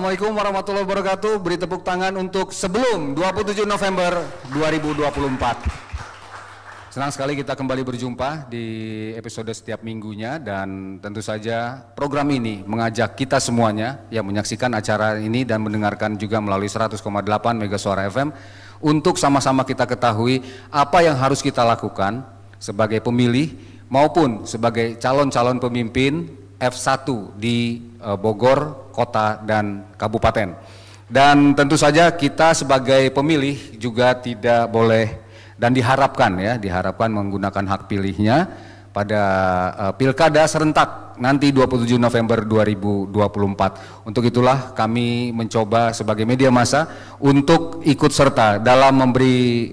Assalamualaikum warahmatullahi wabarakatuh. Beri tepuk tangan untuk sebelum 27 November 2024. Senang sekali kita kembali berjumpa di episode setiap minggunya, dan tentu saja program ini mengajak kita semuanya yang menyaksikan acara ini dan mendengarkan juga melalui 100,8 Mega Suara FM untuk sama-sama kita ketahui apa yang harus kita lakukan sebagai pemilih maupun sebagai calon-calon pemimpin F1 di Bogor, kota dan kabupaten. Dan tentu saja kita sebagai pemilih juga tidak boleh dan diharapkan menggunakan hak pilihnya pada pilkada serentak nanti 27 November 2024. Untuk itulah kami mencoba sebagai media massa untuk ikut serta dalam memberi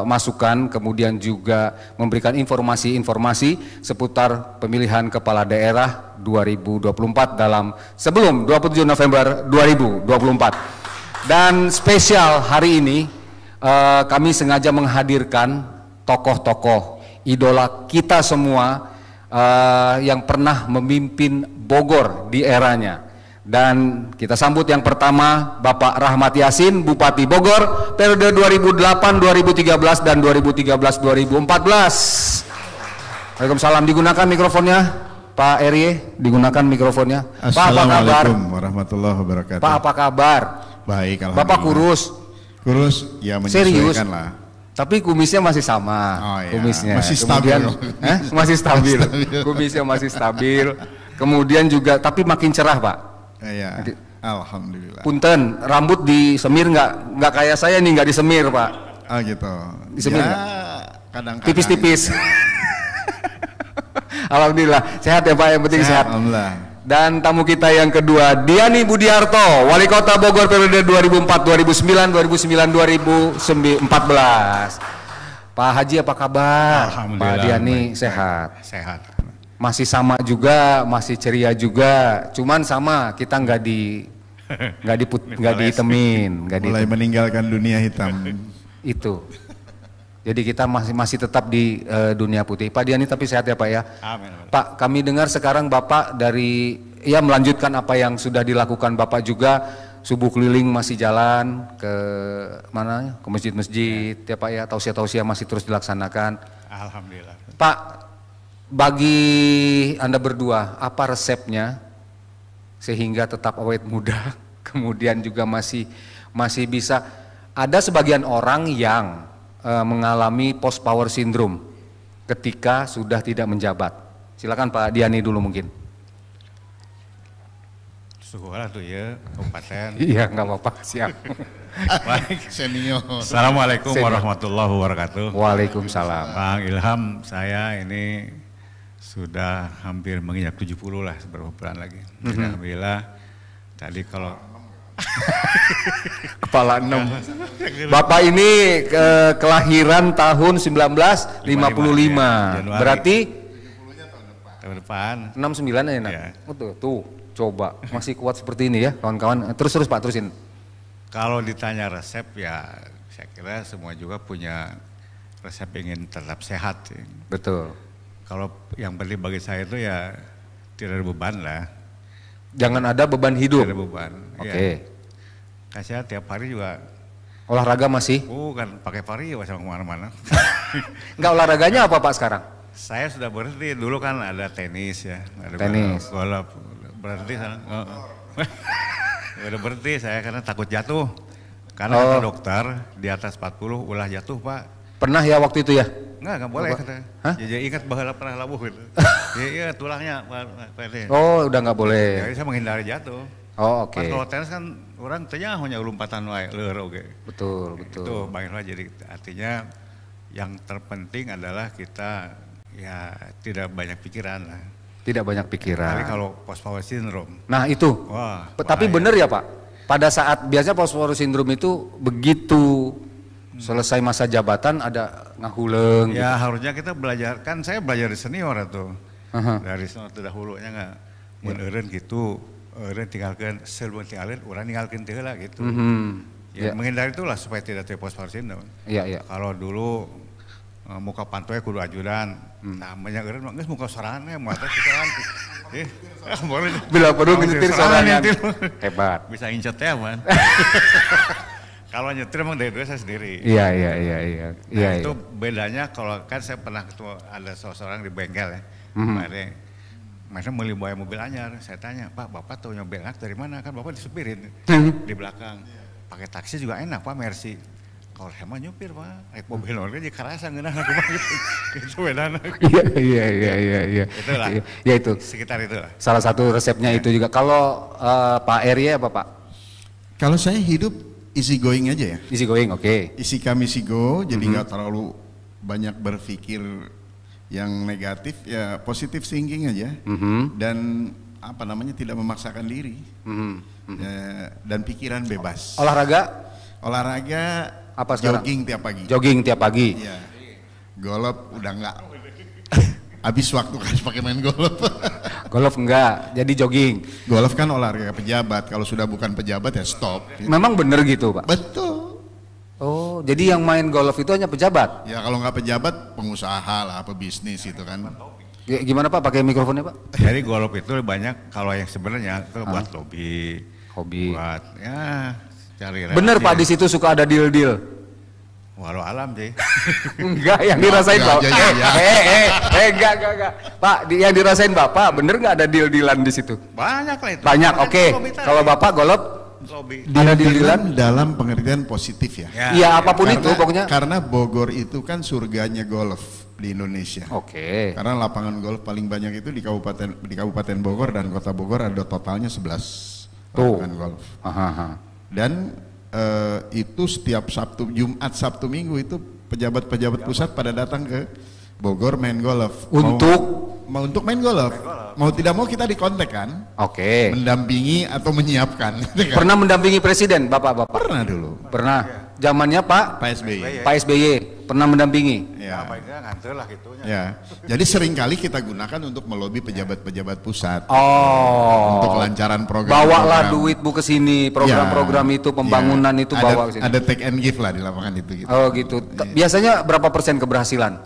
masukan, kemudian juga memberikan informasi-informasi seputar pemilihan kepala daerah 2024 sebelum 27 November 2024. Dan spesial hari ini kami sengaja menghadirkan tokoh-tokoh idola kita semua yang pernah memimpin Bogor di eranya. Dan kita sambut yang pertama Bapak Rahmat Yassin, Bupati Bogor periode 2008-2013 dan 2013-2014. Waalaikumsalam. Digunakan mikrofonnya Pak Erie, digunakan mikrofonnya. Assalamualaikum warahmatullahi wabarakatuh. Pak, apa kabar? Baik, alhamdulillah. Bapak kurus? Kurus, ya menyesuaikan lah. Tapi kumisnya masih sama. Oh, iya. Kumisnya masih stabil. Masih stabil. Kumisnya masih stabil. Kemudian juga, tapi makin cerah, Pak. Iya. Alhamdulillah. Punten, rambut disemir nggak kayak saya nih, nggak disemir, Pak. Oh gitu. Disemir ya, nggak? kadang-kadang. Tipis-tipis. Alhamdulillah, sehat ya Pak, yang penting sehat. Alhamdulillah. Dan tamu kita yang kedua, Diani Budiarto, Wali Kota Bogor periode 2004-2009, 2009-2014. Pak Haji apa kabar? Alhamdulillah. Pak Diani baik, sehat? Sehat. Masih sama juga, masih ceria juga. Cuman sama, kita nggak dihitemin, Mulai meninggalkan dunia hitam. Itu. Jadi kita masih tetap di dunia putih. Pak Diani tapi sehat ya Pak ya? Amin. Pak, kami dengar sekarang Bapak melanjutkan apa yang sudah dilakukan Bapak juga, subuh keliling masih jalan ke mana? Ke masjid-masjid ya Pak ya, tausiah-tausiah masih terus dilaksanakan. Alhamdulillah. Pak, bagi Anda berdua, apa resepnya sehingga tetap awet muda, kemudian juga masih bisa, ada sebagian orang yang mengalami post power syndrome ketika sudah tidak menjabat. Silakan Pak Diani dulu mungkin. Syukurlah tuh ya, kabupaten. Iya, nggak apa-apa, siap. Baik, senior. Assalamualaikum warahmatullahi wabarakatuh. Waalaikumsalam. Bang Ilham, saya ini sudah hampir menginjak 70 lah, beberapa bulan lagi. Alhamdulillah. Tadi kalau Kepala 6. Bapak ini kelahiran tahun 1955. Berarti tahun depan 69 ya nak? Ya. Tuh, coba masih kuat seperti ini ya kawan-kawan. Terus Pak, terusin. Kalau ditanya resep ya saya kira semua juga punya resep ingin tetap sehat. Betul. Kalau yang penting bagi saya itu ya tidak ada beban lah. Jangan ada beban hidup. Tidak ada beban. Oke. Ya. Saya tiap hari juga Olahraga masih? kan pakai vario sama kemana-mana. Enggak, olahraganya apa Pak sekarang? Saya sudah berhenti, dulu kan ada tenis ya. Ada Tenis. golf, berhenti sana. Udah berhenti saya karena takut jatuh. Karena kata dokter di atas 40 ulah jatuh Pak. Pernah ya waktu itu ya? Enggak boleh kata. Hah? Jadi ingat bahwa pernah labuh gitu. Iya tulangnya Pak. Oh, udah nggak boleh. Jadi saya menghindari jatuh. Oh, oke. Kalau tenis kan orang tanya hanya lompatan wae leur oge. Betul. Itu baiklah, jadi artinya yang terpenting adalah kita ya tidak banyak pikiran lah. Tidak banyak Tapi pikiran. kalau post power syndrome, Nah itu. wah. Tapi bahaya. benar ya Pak, pada saat biasanya post power syndrome itu begitu selesai masa jabatan ada ngahuleng. Ya gitu. harusnya kita belajar, kan saya belajar di senior itu. Aha. Dari senior terdahulunya nggak meneureun gitu, eureun tinggalkan sebelum tinggalkan, orang tinggalkan teh lah gitu. Ya, menghindari itulah supaya tidak terjadi post power syndrome. Iya. Kalau dulu muka pantai kudu ajudan, Namanya eureun mah geus muka sorangan mah teh sorangan. Boleh. Bila perlu nyetir sorangan. Hebat. Bisa incet ya man. Kalau nyetir emang dari dua saya sendiri. Iya. Nah, itu bedanya kalau kan saya pernah ketemu ada seseorang di bengkel ya. Masa beli bawa mobil anyar, saya tanya, Pak, Bapak tahu mobil enak dari mana? Kan Bapak disupirin di belakang. Pakai taksi juga enak Pak, Mercy. Kalau saya mah nyupir Pak, naik mobil orang jadi kerasa ngeunah aku mah gitu. Itu bedana. Iya. Itulah. Ya itu. Sekitar itulah. Salah satu resepnya itu juga. Kalau Pak Eri apa Pak? Kalau saya hidup easy going aja ya. Easy going, oke. Isi kami easy go, jadi nggak terlalu banyak berpikir yang negatif, ya positive thinking aja. Dan apa namanya tidak memaksakan diri. Ya, dan pikiran bebas. Olahraga apa sekarang? Jogging tiap pagi. Iya. Golf udah enggak. Habis waktu kan pakai main golf. Golf enggak, jadi jogging. Golf kan olahraga pejabat. Kalau sudah bukan pejabat ya stop. Memang bener gitu Pak? Betul. Oh, jadi yang main golf itu hanya pejabat? Ya kalau nggak pejabat, pengusaha lah, pebisnis itu kan. Gimana Pak? Pakai mikrofonnya Pak? Jadi golf itu banyak kalau yang sebenarnya itu buat hobi. Buat ya cari relasi. Bener Pak, di situ suka ada deal-deal. Walau alam sih. Enggak, yang dirasain Bapak. Enggak. Pak, yang dirasain Bapak, bener nggak ada deal-dealan di situ? Banyak lah itu. Banyak, oke. Kalau Bapak golf, ada deal-dealan dalam pengertian positif ya. Iya, apapun itu pokoknya. Karena Bogor itu kan surganya golf di Indonesia. Oke. Karena lapangan golf paling banyak itu di Kabupaten Bogor dan Kota Bogor ada totalnya 11 lapangan golf. Dan itu setiap Sabtu, Jumat, Sabtu, Minggu itu pejabat-pejabat pusat pada datang ke Bogor main golf. Untuk main golf. Mau tidak mau kita dikontak kan? Oke. Mendampingi atau menyiapkan. Pernah mendampingi presiden, Bapak? Pernah dulu. Pernah. Zamannya Pak SBY. Pernah mendampingi. Ya. Ya. Jadi seringkali kita gunakan untuk melobi pejabat-pejabat pusat. Untuk kelancaran program. Bawalah duit Bu ke sini, program-program itu, pembangunan itu bawa ke sini. Ada take and give lah di lapangan itu gitu. Oh gitu. Biasanya berapa persen keberhasilan?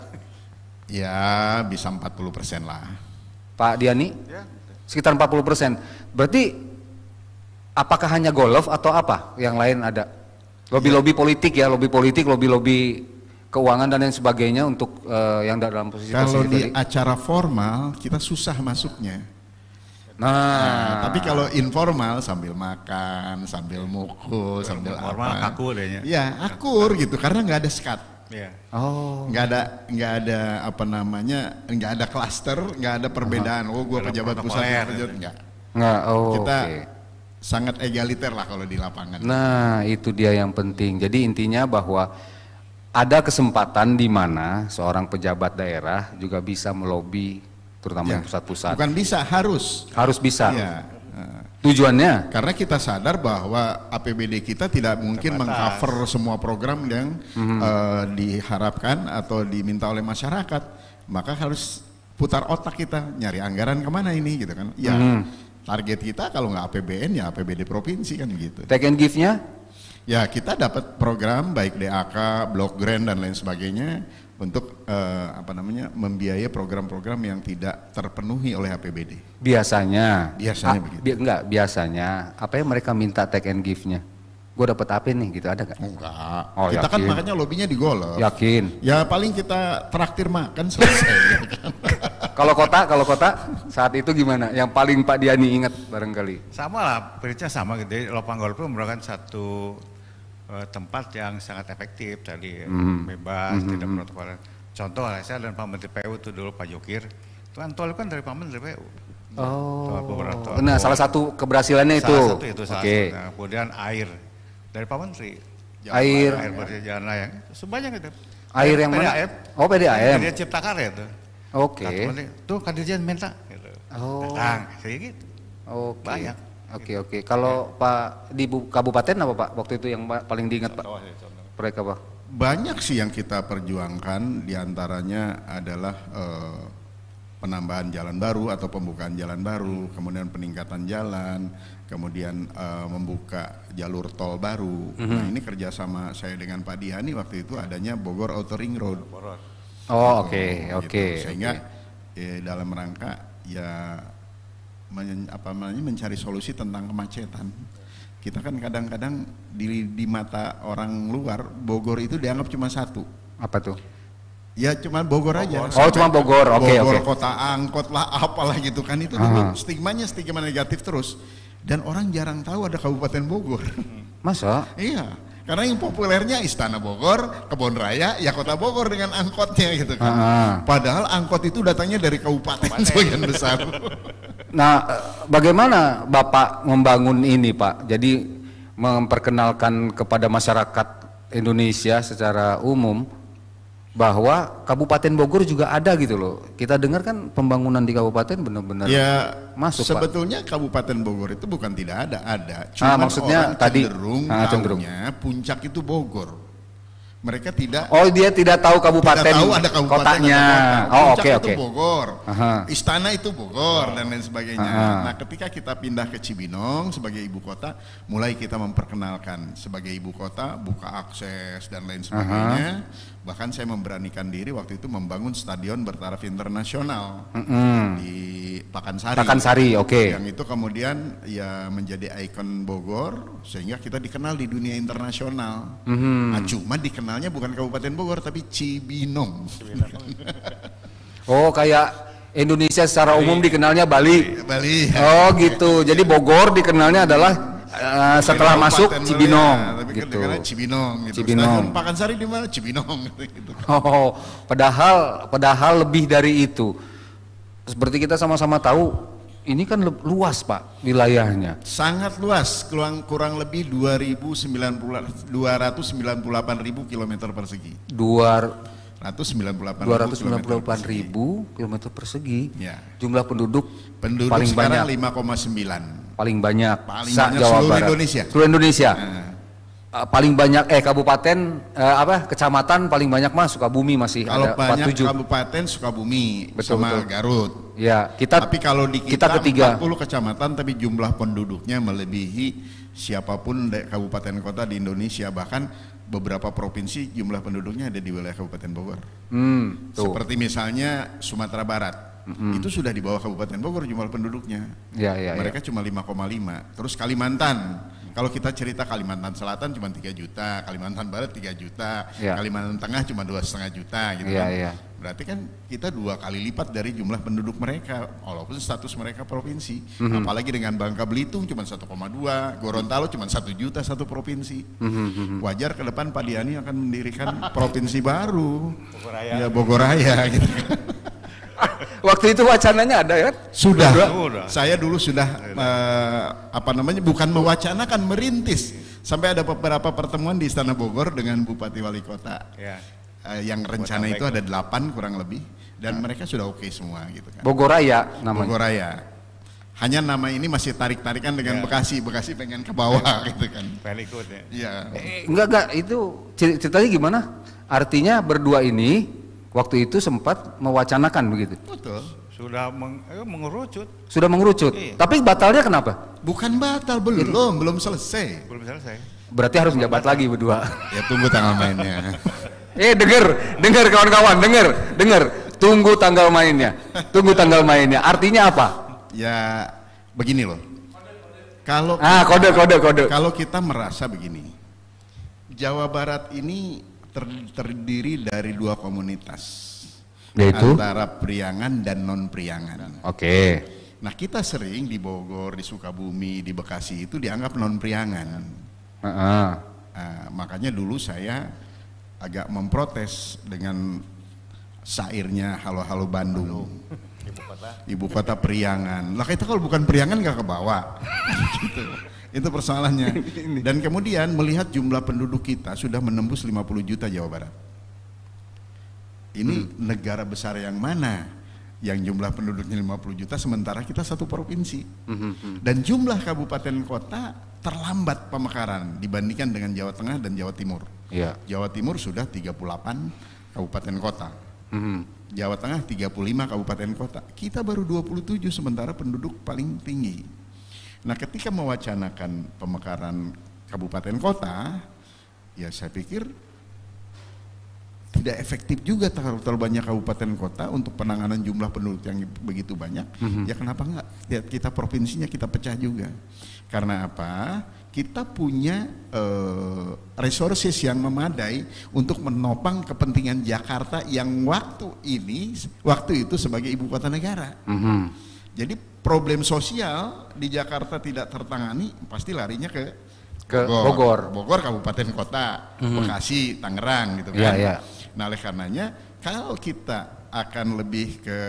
Ya bisa 40% lah. Pak Diani? Sekitar 40%. Berarti apakah hanya golf atau apa? Yang lain ada? Lobby-lobby politik ya, lobby keuangan dan lain sebagainya untuk yang dalam posisi kalau di tadi. Acara formal kita susah masuknya. Nah, tapi kalau informal sambil makan, sambil mukul, sambil formal apa? akur dehnya. Ya akur gitu karena nggak ada skat. Iya. Nggak ada apa namanya, nggak ada klaster, nggak ada perbedaan. Oh gue pejabat pusat, nggak. Kita sangat egaliter lah kalau di lapangan. Nah itu dia yang penting. Jadi intinya bahwa ada kesempatan di mana seorang pejabat daerah juga bisa melobi, terutama yang pusat-pusat. Bukan bisa, harus bisa. Ya. Tujuannya? Karena kita sadar bahwa APBD kita tidak mungkin mengcover semua program yang diharapkan atau diminta oleh masyarakat. Maka harus putar otak kita, nyari anggaran kemana ini gitu kan. Ya, target kita kalau nggak APBN ya APBD provinsi kan gitu. Take and give-nya? Ya kita dapat program baik DAK, block grant dan lain sebagainya untuk membiayai program-program yang tidak terpenuhi oleh APBD. Biasanya begitu. Biasanya apa yang mereka minta take and give-nya? Gue dapat apa nih gitu, ada nggak? Enggak. Oh, kita yakin. kan makanya lobbynya di golf. Yakin? Ya paling kita traktir makan selesai. Kalau kota saat itu gimana? Yang paling Pak Diani ingat barangkali? Sama lah, prinsipnya sama gitu. Jadi lapangan golf itu merupakan satu tempat yang sangat efektif tadi, bebas, tidak protokol. Contoh saya dan Pak Menteri PU itu dulu Pak Jokir, itu kan tol kan dari Pak Menteri PU. Nah salah satu keberhasilannya itu. Salah satu itu. Okay. Nah, kemudian air dari Pak Menteri. Air bersih jalan layang, sebanyak itu. Air yang mana? Oh PDAM. Dia cipta karya itu. Oke. Tuh Kadirjan minta. Gitu. Datang, kayak gitu. Banyak. Oke. Kalau Pak di kabupaten apa Pak waktu itu yang paling diingat Pak? Proyek apa? Banyak sih yang kita perjuangkan, diantaranya adalah penambahan jalan baru atau pembukaan jalan baru, kemudian peningkatan jalan, kemudian membuka jalur tol baru. Nah ini kerjasama saya dengan Pak Dihani waktu itu adanya Bogor Outer Ring Road. Oh oke. Sehingga dalam rangka ya mencari solusi tentang kemacetan. Kita kan kadang-kadang di mata orang luar Bogor itu dianggap cuma satu. Apa tuh? Ya cuma Bogor aja. Oh cuma Bogor, oke. Bogor kota angkot lah apalah gitu kan, itu dulu stigma negatif terus. Dan orang jarang tahu ada Kabupaten Bogor. Masa? Iya, karena yang populernya Istana Bogor, Kebon Raya, ya Kota Bogor dengan angkotnya gitu kan. Padahal angkot itu datangnya dari kabupaten sebagian besar. Nah, bagaimana Bapak membangun ini Pak? Jadi memperkenalkan kepada masyarakat Indonesia secara umum bahwa Kabupaten Bogor juga ada gitu loh. Kita dengar kan pembangunan di kabupaten benar-benar ya, masuk sebetulnya Pak. Kabupaten Bogor itu bukan tidak ada. Cuma maksudnya orang tadi cenderung puncak itu Bogor. Mereka tidak. Oh dia tidak tahu kabupaten. Tidak tahu ada kabupaten kotanya. Oh oke. Itu Bogor. Istana itu Bogor dan lain sebagainya. Nah ketika kita pindah ke Cibinong sebagai ibu kota, mulai kita memperkenalkan sebagai ibu kota, buka akses dan lain sebagainya. Bahkan saya memberanikan diri waktu itu membangun stadion bertaraf internasional di Pakansari. Pakansari, oke. Yang itu kemudian ya menjadi ikon Bogor sehingga kita dikenal di dunia internasional. Nah, cuma dikenalnya bukan Kabupaten Bogor tapi Cibinong. Oh kayak Indonesia secara umum dikenalnya Bali. Bali. Oh gitu. Jadi Bogor dikenalnya adalah setelah masuk Cibinong, tapi gitu. Cibinong, gitu. Cibinong. Pakansari di mana? Cibinong, gitu. Oh, padahal lebih dari itu. Seperti kita sama-sama tahu, ini kan luas Pak wilayahnya. Sangat luas, kurang lebih 298.000 km persegi. 298.000 km persegi. Ya. Jumlah penduduk paling sekarang banyak. 5,9. Paling banyak Jawa Barat. Indonesia. Seluruh Indonesia. Paling banyak kabupaten kecamatan paling banyak Sukabumi masih kalau ada banyak 47. Kabupaten Sukabumi sama Garut. Ya, tapi kalau di kita ketiga 40 kecamatan tapi jumlah penduduknya melebihi siapapun kabupaten kota di Indonesia, bahkan beberapa provinsi jumlah penduduknya ada di wilayah Kabupaten Bogor. Seperti misalnya Sumatera Barat. Itu sudah di bawah Kabupaten Bogor jumlah penduduknya. Mereka cuma 5,5. Terus Kalimantan, kalau kita cerita Kalimantan Selatan cuma 3 juta, Kalimantan Barat 3 juta, Kalimantan Tengah cuma 2,5 juta gitu kan. Berarti kan kita 2 kali lipat dari jumlah penduduk mereka, walaupun status mereka provinsi. Apalagi dengan Bangka Belitung cuma 1,2, Gorontalo cuma 1 juta satu provinsi. Wajar ke depan Pak Diani akan mendirikan provinsi baru, Bogor Raya gitu kan. Waktu itu wacananya ada kan? Sudah. Saya dulu sudah bukan mewacanakan, merintis. Sampai ada beberapa pertemuan di Istana Bogor dengan Bupati Wali Kota. Yang rencana itu ada 8 kurang lebih dan mereka sudah oke semua gitu kan. Bogor Raya namanya. Bogor Raya. Hanya nama ini masih tarik-tarikan dengan Bekasi pengen ke bawah gitu kan. Pengen ikut ya. Iya. Enggak itu ceritanya gimana? Artinya berdua ini waktu itu sempat mewacanakan begitu. Betul. Sudah mengerucut. Sudah mengerucut. Iya. Tapi batalnya kenapa? Bukan batal, belum selesai. Belum selesai. Berarti harus menjabat lagi berdua. Ya tunggu tanggal mainnya. Dengar kawan-kawan, dengar. Tunggu tanggal mainnya. Artinya apa? Ya begini loh. Kalau kode. Kalau kita merasa begini. Jawa Barat ini terdiri dari 2 komunitas, yaitu antara Priangan dan non Priangan. Oke. Nah kita sering di Bogor, di Sukabumi, di Bekasi itu dianggap non Priangan. Makanya dulu saya agak memprotes dengan syairnya Halo Halo Bandung, ibu kota Priangan. Lah kita kalau bukan Priangan nggak kebawa. Gitu. Itu persoalannya. Dan kemudian melihat jumlah penduduk kita sudah menembus 50 juta Jawa Barat. Ini negara besar yang mana yang jumlah penduduknya 50 juta sementara kita satu provinsi. Dan jumlah kabupaten kota terlambat pemekaran dibandingkan dengan Jawa Tengah dan Jawa Timur. Jawa Timur sudah 38 kabupaten kota. Jawa Tengah 35 kabupaten kota. Kita baru 27 sementara penduduk paling tinggi. Nah ketika mewacanakan pemekaran kabupaten kota, ya saya pikir tidak efektif juga terlalu banyak kabupaten kota untuk penanganan jumlah penduduk yang begitu banyak. Ya kenapa enggak kita provinsinya kita pecah juga? Karena apa? Kita punya resources yang memadai untuk menopang kepentingan Jakarta yang waktu itu sebagai ibu kota negara. Jadi problem sosial di Jakarta tidak tertangani, pasti larinya ke Bogor, kabupaten kota, Bekasi, Tangerang gitu kan. Nah, oleh karenanya kalau kita akan lebih ke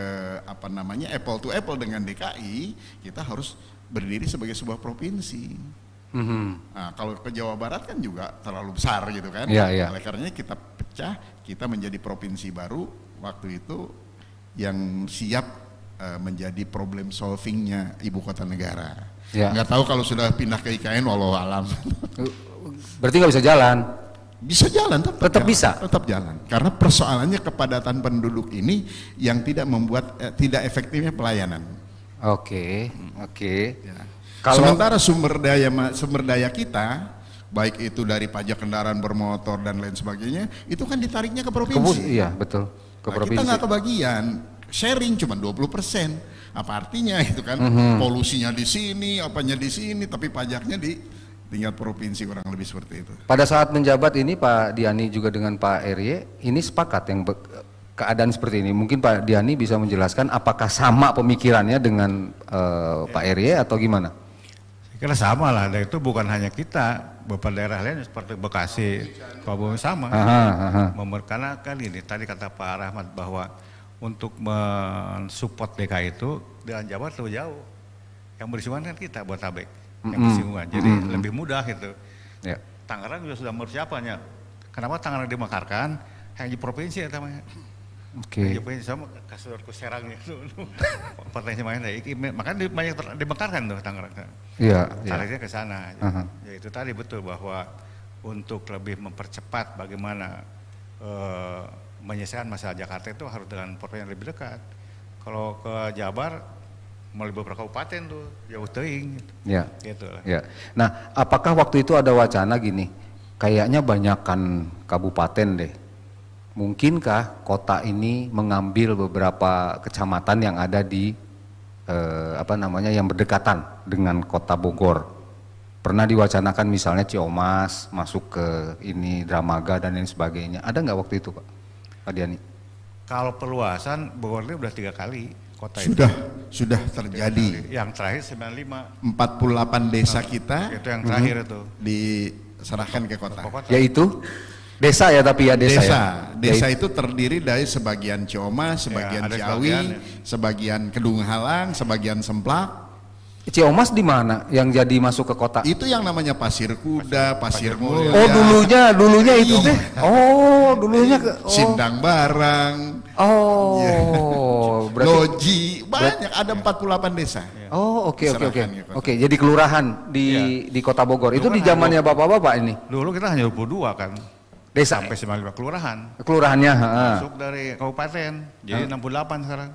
apple to apple dengan DKI, kita harus berdiri sebagai sebuah provinsi. Nah, kalau ke Jawa Barat kan juga terlalu besar gitu kan. Oleh karenanya kita pecah, kita menjadi provinsi baru waktu itu yang siap menjadi problem solvingnya ibu kota negara. Nggak tahu kalau sudah pindah ke IKN, walau alam. Berarti nggak bisa jalan? Bisa jalan, tetap bisa? Tetap jalan. Karena persoalannya kepadatan penduduk ini yang tidak membuat tidak efektifnya pelayanan. Oke. Sementara sumber daya kita, baik itu dari pajak kendaraan bermotor dan lain sebagainya, itu kan ditariknya ke provinsi. Iya, betul. Ke provinsi. Kita nggak kebagian, sharing cuma 20%. Apa artinya itu kan? Polusinya di sini, apanya di sini, tapi pajaknya di tingkat provinsi, kurang lebih seperti itu. Pada saat menjabat ini Pak Diani juga dengan Pak RY ini sepakat yang keadaan seperti ini. Mungkin Pak Diani bisa menjelaskan apakah sama pemikirannya dengan Pak RY atau gimana? Saya kira sama lah, dan itu bukan hanya kita, beberapa daerah lain seperti Bekasi, Kabupaten sama. Karena kan ini tadi kata Pak Rahmat bahwa untuk mensupport DKI itu dengan Jawa lebih jauh. Yang bersinggungan kan kita buat Tabek. Yang bersinggungan, jadi lebih mudah gitu. Tangerang juga sudah persiapannya. Kenapa Tangerang dimekarkan? Yang di provinsi ya namanya. Yang di provinsi sama kasurku Serangnya itu. Partainya main makanya banyak dimekarkan tuh Tangerang. Tariknya ke sana. Ya itu tadi betul bahwa untuk lebih mempercepat bagaimana menyelesaikan masalah Jakarta itu harus dengan provinsi yang lebih dekat. Kalau ke Jabar melalui beberapa kabupaten tuh jauh teuing gitu. Nah, apakah waktu itu ada wacana gini, kayaknya banyakan kabupaten deh, mungkinkah kota ini mengambil beberapa kecamatan yang ada di yang berdekatan dengan kota Bogor? Pernah diwacanakan misalnya Ciamas masuk ke ini Dramaga dan lain sebagainya, ada nggak waktu itu Pak Diani? Kalau perluasan Bogor ini udah 3 kali. Sudah terjadi. Yang terakhir 95. 48 desa kita itu yang terakhir itu diserahkan ke kota. Yaitu desa ya, tapi ya desa itu terdiri dari sebagian Ciamas, sebagian Ciawi, sebagian Kedung Halang, sebagian Semplak. Ciamas di mana yang jadi masuk ke kota? Itu yang namanya Pasir Kuda, Pasir Mulia. Oh, dulunya itu deh. Oh, dulunya Sindang Barang. Berarti Loji, banyak, ada 48 desa. Oke, jadi kelurahan di Kota Bogor. Itu di zamannya bapak-bapak ini. Dulu kita hanya 22 kan. Desa sampai 95 kelurahan. Kelurahannya, masuk dari kabupaten. Jadi 68 sekarang.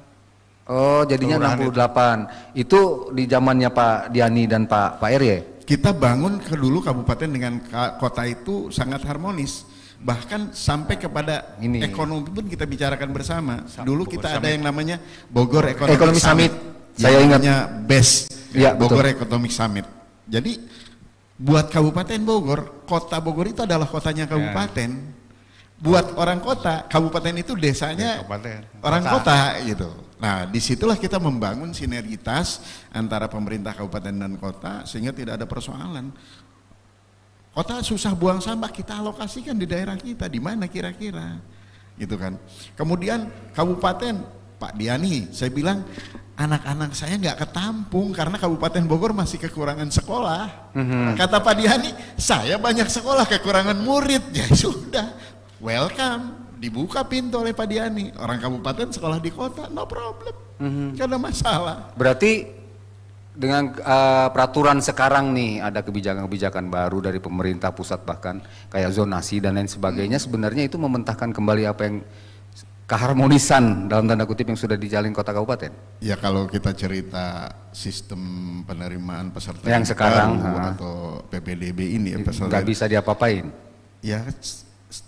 Oh, jadinya 68. Itu di zamannya Pak Diani dan Pak RY. Kita bangun dulu kabupaten dengan kota itu sangat harmonis. Bahkan sampai kepada ekonomi pun kita bicarakan bersama. Dulu kita ada yang namanya Bogor Economic Summit. Saya ingatnya BES, Bogor Economic Summit. Jadi buat Kabupaten Bogor, kota Bogor itu adalah kotanya kabupaten. Buat orang kota, kabupaten itu desanya orang kota gitu. Nah, disitulah kita membangun sinergitas antara pemerintah kabupaten dan kota sehingga tidak ada persoalan. Kota susah buang sampah, kita alokasikan di daerah kita, di mana kira-kira, gitu kan. Kemudian kabupaten, Pak Diani, saya bilang anak-anak saya nggak ketampung karena Kabupaten Bogor masih kekurangan sekolah. Kata Pak Diani, saya banyak sekolah kekurangan murid, ya sudah, welcome. Dibuka pintu oleh Pak Diani, orang kabupaten sekolah di kota, no problem, gak ada masalah. Berarti dengan peraturan sekarang nih, ada kebijakan-kebijakan baru dari pemerintah pusat bahkan kayak zonasi dan lain sebagainya, sebenarnya itu mementahkan kembali apa yang keharmonisan dalam tanda kutip yang sudah dijalin kota kabupaten. Ya kalau kita cerita sistem penerimaan peserta yang sekarang atau PPDB ini ya, nggak bisa diapa-apain. Ya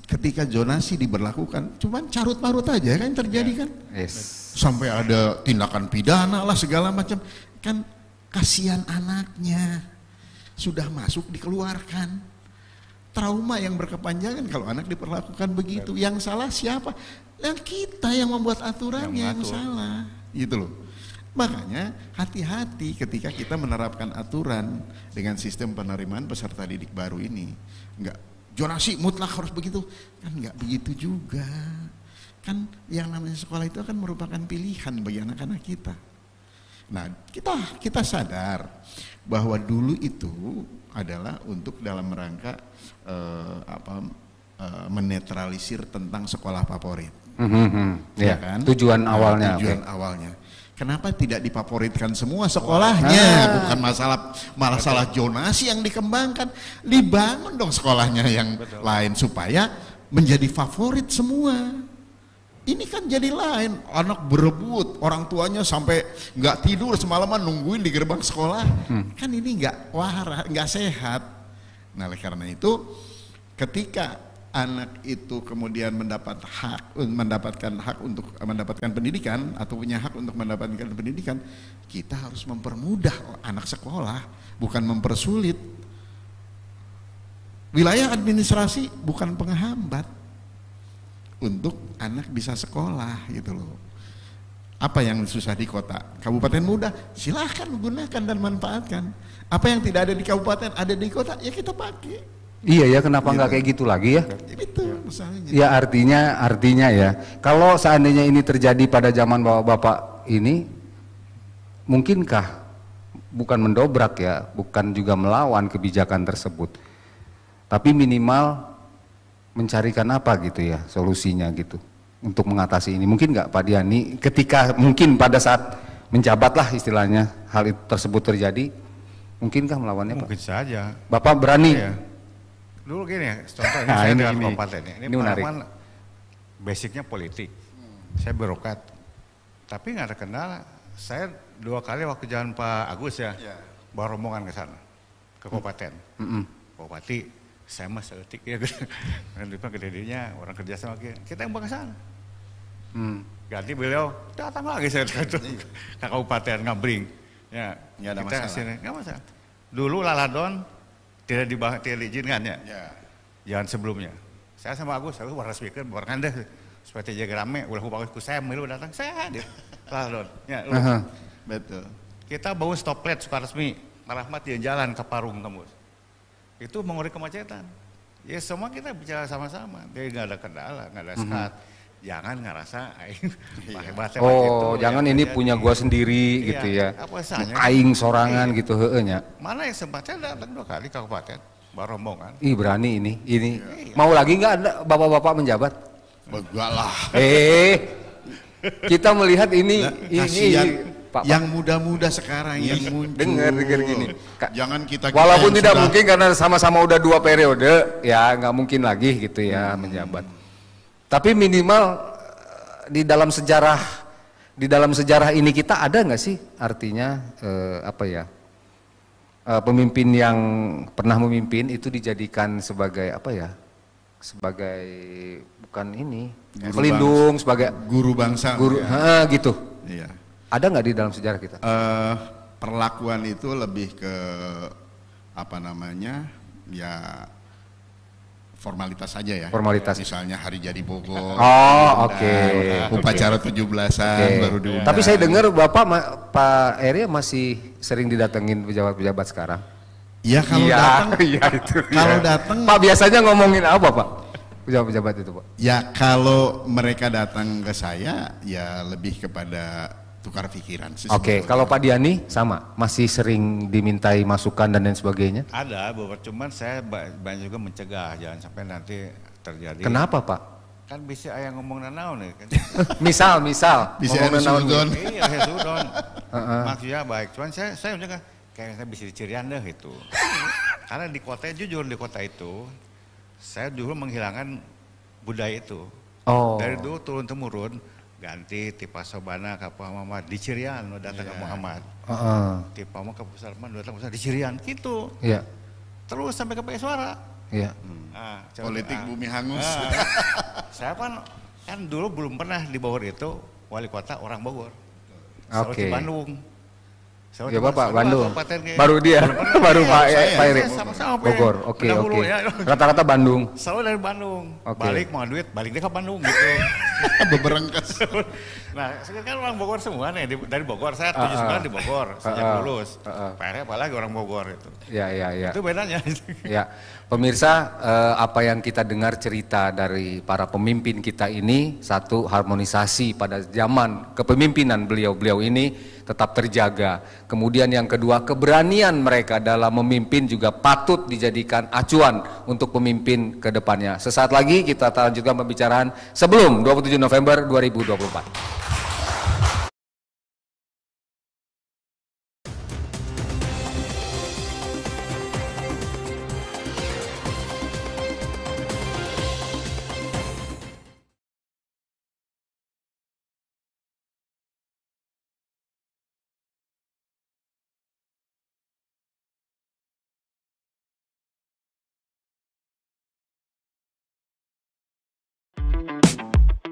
ketika zonasi diberlakukan, cuman carut-marut aja kan terjadi kan. Sampai ada tindakan pidana lah segala macam. Kan kasihan anaknya, sudah masuk dikeluarkan. Trauma yang berkepanjangan kalau anak diperlakukan begitu. Yang salah siapa? Yang kita yang membuat aturannya yang salah. Gitu loh. Makanya hati-hati ketika kita menerapkan aturan dengan sistem penerimaan peserta didik baru ini. Enggak, zonasi mutlak harus begitu. Kan enggak begitu juga. Kan yang namanya sekolah itu akan merupakan pilihan bagi anak-anak kita. Nah, kita sadar bahwa dulu itu adalah untuk dalam rangka menetralisir tentang sekolah favorit. Ya kan? Tujuan awalnya. Tujuan awalnya. Kenapa tidak difavoritkan semua sekolahnya? Bukan masalah zonasi yang dikembangkan, dibangun dong sekolahnya yang lain supaya menjadi favorit semua. Ini kan jadi lain, anak berebut, orang tuanya sampai nggak tidur semalaman nungguin di gerbang sekolah. Kan ini nggak waras, nggak sehat. Nah, oleh karena itu, ketika anak itu kemudian mendapatkan hak untuk mendapatkan pendidikan atau punya hak untuk mendapatkan pendidikan, kita harus mempermudah anak sekolah, bukan mempersulit. Wilayah administrasi bukan penghambat untuk anak bisa sekolah gitu loh. Apa yang susah di kota, kabupaten mudah, silahkan gunakan dan manfaatkan. Apa yang tidak ada di kabupaten, ada di kota, ya kita pakai. Iya ya, kenapa nggak kayak gitu lagi ya? Itu misalnya. Ya artinya ya, kalau seandainya ini terjadi pada zaman bapak-bapak ini, mungkinkah bukan mendobrak ya, bukan juga melawan kebijakan tersebut, tapi minimal mencarikan apa gitu ya solusinya gitu untuk mengatasi ini. Mungkin nggak Pak Diani ketika mungkin pada saat menjabat lah istilahnya hal itu tersebut terjadi, mungkinkah melawannya Pak? Mungkin saja. Bapak berani? Ya. Dulu gini ya, contoh ini saya dengan kabupaten ini pengalaman basicnya politik. Saya birokrat, tapi nggak ada kendala. Saya 2 kali waktu zaman Pak Agus ya, bawa rombongan ke sana, ke kabupaten. Bupati, saya mah seetik ya, gede-gedenya orang kerja sama kita yang bawa ke sana. Ganti beliau, datang lagi saya ke kabupaten Ngabring. Ya, nggak ada masalah. Nggak masalah. Dulu Laladon tidak diizinkan ya. Jangan sebelumnya. Saya sama Agus waras speaker, bawakan deh supaya tidak rame. Ulah bagus ku saya milu datang, saya hadir. Laladon. Ya, betul. Kita bawa stoplight suka resmi, Rahmat di jalan ke Parung tembus. Itu mengurangi kemacetan. Ya semua kita bicara sama-sama. Jadi nggak ada kendala, nggak ada sekat. Jangan ngerasa aing hebatnya gitu. Jangan ya, ini punya gua sendiri gitu ya. Aing sorangan gitu heunya. Mana yang sempatnya datang 2 kali ke kabupaten, bawa rombongan. Ih berani ini. Mau lagi nggak ada bapak-bapak menjabat? Enggak lah. Kita melihat ini Pak, yang muda-muda sekarang yang muncul. Dengar gini. Jangan kita walaupun tidak mungkin karena sama-sama udah 2 periode, ya nggak mungkin lagi gitu ya menjabat. Tapi minimal di dalam sejarah ini kita ada nggak sih artinya pemimpin yang pernah memimpin itu dijadikan sebagai sebagai bukan ini pelindung, sebagai guru bangsa, gitu. Iya. Ada nggak di dalam sejarah kita? Perlakuan itu lebih ke ya formalitas saja ya. Formalitas. Misalnya hari jadi Bogor. Upacara 17-an baru diundang. Tapi saya dengar Bapak Pak Eri masih sering didatengin pejabat-pejabat sekarang. Iya kalau datang. Iya itu. Kalau datang. Pak biasanya ngomongin apa Pak? Pejabat-pejabat itu Pak? Ya kalau mereka datang ke saya ya lebih kepada tukar pikiran. Oke, kalau Pak Diani sama, masih sering dimintai masukan dan lain sebagainya? Ada, cuman saya banyak juga mencegah, jangan sampai nanti terjadi. Kenapa Pak? Kan bisa ayah ngomong nanaon nih. Kan. misal. Bisa ngomong nanaon. Iya, sudon. Maksudnya baik, cuman saya mencegah, kayaknya bisa dicirian deh itu. Karena di kota, jujur di kota itu, saya dulu menghilangkan budaya itu. Dari dulu turun-temurun, ganti tipe Sobana ke Muhammad di Cirian datang ke Muhammad, tipe mau ke Pusarman datang ke di Cirian gitu, terus sampai ke Pakai Suara Iya. Politik bumi hangus. Saya kan dulu belum pernah di Bogor itu wali kota orang Bogor. Selalu di Bandung. Ya Bapak Bandung. Baru dia, baru Pak Erik. Sama-sama Bogor. Oke. Rata-rata Bandung. Selalu dari Bandung. Balik mau duit, balik dia ke Bandung gitu. Beberengkes. Nah, sekarang kan orang Bogor semua nih dari Bogor. Saya 79 di Bogor sejak lulus. Pak Erik apalagi orang Bogor itu. Ya. Itu bedanya. Ya, pemirsa, apa yang kita dengar cerita dari para pemimpin kita ini, satu, harmonisasi pada zaman kepemimpinan beliau-beliau ini tetap terjaga. Kemudian yang kedua, keberanian mereka dalam memimpin juga patut dijadikan acuan untuk pemimpin ke depannya. Sesaat lagi kita lanjutkan pembicaraan sebelum 27 November 2024.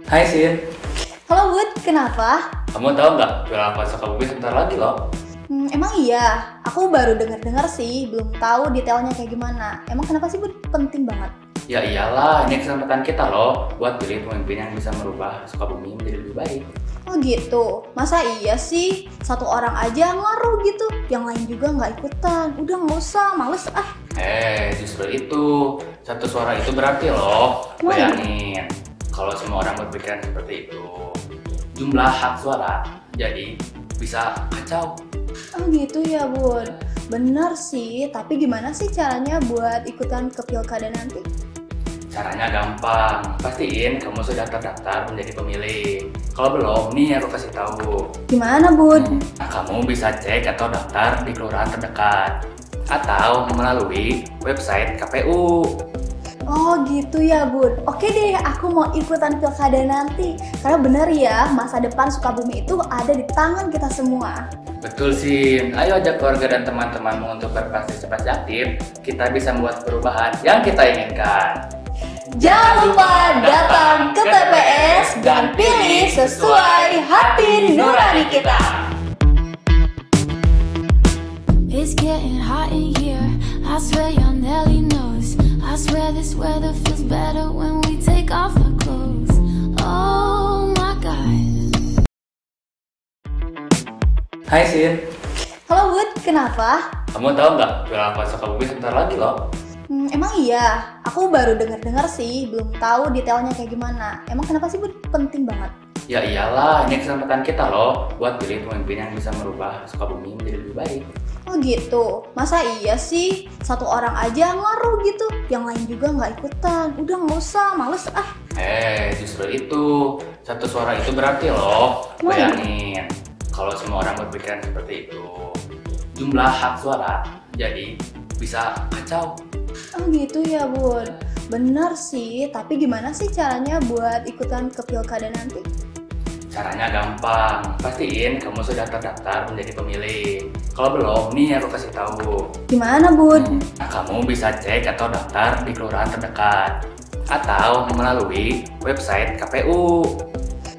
Hai Sin. Halo Bud, kenapa? Kamu tahu nggak balapan Sukabumi sebentar lagi loh? Emang iya, aku baru dengar sih, belum tahu detailnya kayak gimana. Emang kenapa sih Bud? Penting banget. Ya iyalah, ini kesempatan kita loh buat pilih pemimpin yang bisa merubah Sukabumi menjadi lebih baik. Oh gitu, masa iya sih? Satu orang aja ngaruh gitu, yang lain juga nggak ikutan. Udah nggak usah, males ah. Justru itu, satu suara itu berarti loh. Bayangin, kalau semua orang berpikiran seperti itu, jumlah hak suara jadi bisa kacau. Oh gitu ya Bud, bener sih, tapi gimana sih caranya buat ikutan ke pilkada nanti? Caranya gampang, pastiin kamu sudah terdaftar menjadi pemilih. Kalau belum, nih aku kasih tahu. Gimana Bud? Kamu bisa cek atau daftar di kelurahan terdekat atau melalui website KPU. Oh gitu ya Bud. Oke deh, aku mau ikutan pilkada nanti. Karena bener ya, masa depan Sukabumi itu ada di tangan kita semua. Betul sih. Ayo ajak keluarga dan teman-temanmu untuk berpartisipasi aktif. Kita bisa membuat perubahan yang kita inginkan. Jangan lupa datang ke TPS dan pilih sesuai hati nurani kita. It's getting hot in here. I swear your Nelly knows. I swear this weather feels better when we take off our clothes. Oh my God. Hai Sin. Halo Bud, kenapa? Kamu tahu nggak balapan Sukabumi sebentar lagi loh? Emang iya, aku baru dengar sih, belum tahu detailnya kayak gimana. Emang kenapa sih Bud? Penting banget. Ya iyalah, ini kesempatan kita loh buat pilih pemimpin yang bisa merubah Sukabumi menjadi lebih baik. Oh gitu, masa iya sih? Satu orang aja ngaruh gitu, yang lain juga nggak ikutan. Udah nggak usah, males ah. Justru itu, satu suara itu berarti loh. Bayangin, kalau semua orang berpikiran seperti itu, jumlah hak suara jadi bisa kacau. Oh gitu ya Bud, bener sih, tapi gimana sih caranya buat ikutan ke pilkada nanti? Caranya gampang, pastiin kamu sudah terdaftar menjadi pemilih. Kalau belum, nih aku kasih tahu. Gimana Bud? Kamu bisa cek atau daftar di kelurahan terdekat atau melalui website KPU.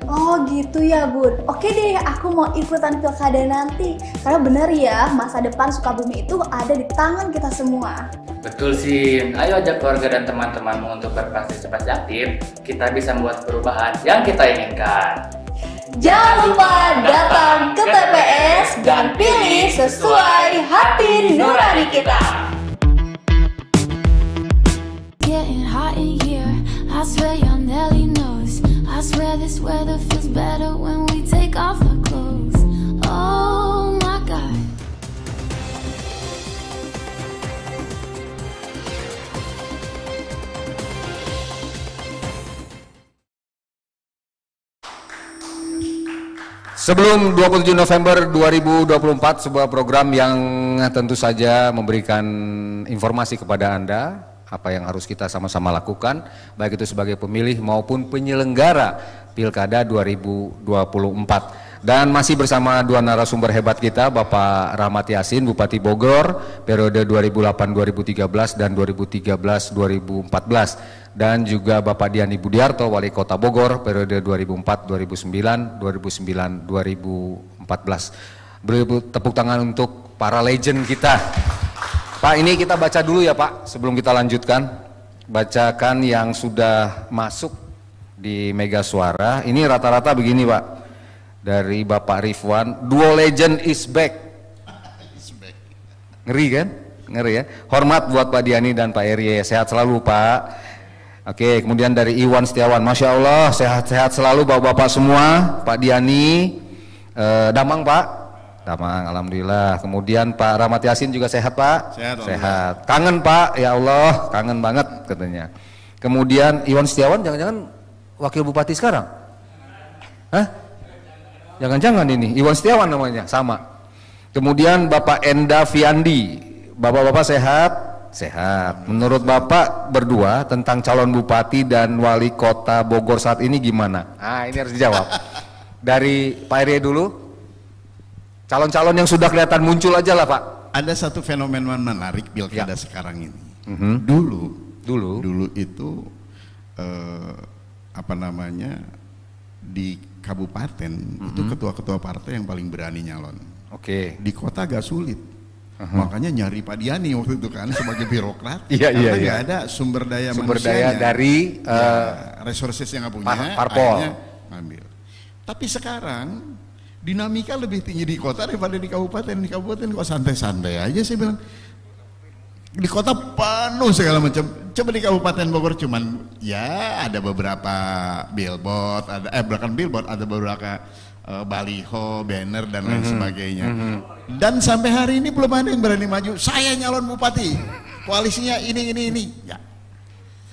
Oh gitu ya Bud. Oke deh, aku mau ikutan pilkada nanti. Karena bener ya, masa depan Sukabumi itu ada di tangan kita semua. Betul sih. Ayo ajak keluarga dan teman-temanmu untuk berpartisipasi aktif. Kita bisa membuat perubahan yang kita inginkan. Jangan lupa datang ke TPS dan pilih sesuai hati nurani kita. Getting hot in here. I swear your Nelly knows. I swear this weather feels better when we take off our clothes. Oh my God. Sebelum 27 November 2024, sebuah program yang tentu saja memberikan informasi kepada Anda apa yang harus kita sama-sama lakukan, baik itu sebagai pemilih maupun penyelenggara Pilkada 2024. Dan masih bersama dua narasumber hebat kita, Bapak Rahmat Yasin, Bupati Bogor, periode 2008-2013 dan 2013-2014. Dan juga Bapak Diani Budiarto, Wali Kota Bogor, periode 2004-2009, 2009-2014. Beri tepuk tangan untuk para legend kita. Pak, ini kita baca dulu ya Pak, sebelum kita lanjutkan. Bacakan yang sudah masuk di Mega Suara. Ini rata-rata begini Pak. Dari Bapak Rifwan, duo legend is back. Ngeri kan? Ngeri ya. Hormat buat Pak Diani dan Pak Erie, sehat selalu Pak. Oke, kemudian dari Iwan Setiawan, Masya Allah, sehat-sehat selalu bapak-bapak semua. Pak Diani, Damang Pak, Damang, Alhamdulillah. Kemudian Pak Rahmat Yasin juga sehat Pak? Sehat. Kangen Pak, ya Allah, kangen banget katanya. Kemudian Iwan Setiawan, jangan-jangan Wakil Bupati sekarang? Hah? Jangan-jangan ini Iwan Setiawan namanya, sama. Kemudian Bapak Enda Fiandi, bapak-bapak sehat? Sehat. Menurut Bapak berdua tentang calon bupati dan wali kota Bogor saat ini gimana? Ah, ini harus dijawab. Dari Pak Erie dulu. Calon-calon yang sudah kelihatan muncul aja lah Pak. Ada satu fenomena menarik pilkada sekarang ini. Dulu itu apa namanya, di kabupaten itu ketua-ketua partai yang paling berani nyalon. Oke. Di kota agak sulit. Makanya nyari Pak Diani waktu itu kan sebagai birokrat. Iya. Nggak ada sumber daya dari resources yang nggak punya. Parpol. Ambil. Tapi sekarang dinamika lebih tinggi di kota daripada di kabupaten. Di kabupaten kok santai-santai aja saya bilang. Di kota penuh segala macam. Coba di Kabupaten Bogor cuman ya ada beberapa billboard, bukan billboard, ada beberapa baliho, banner dan lain sebagainya. Dan sampai hari ini belum ada yang berani maju. Saya nyalon bupati, koalisinya ini. Ya.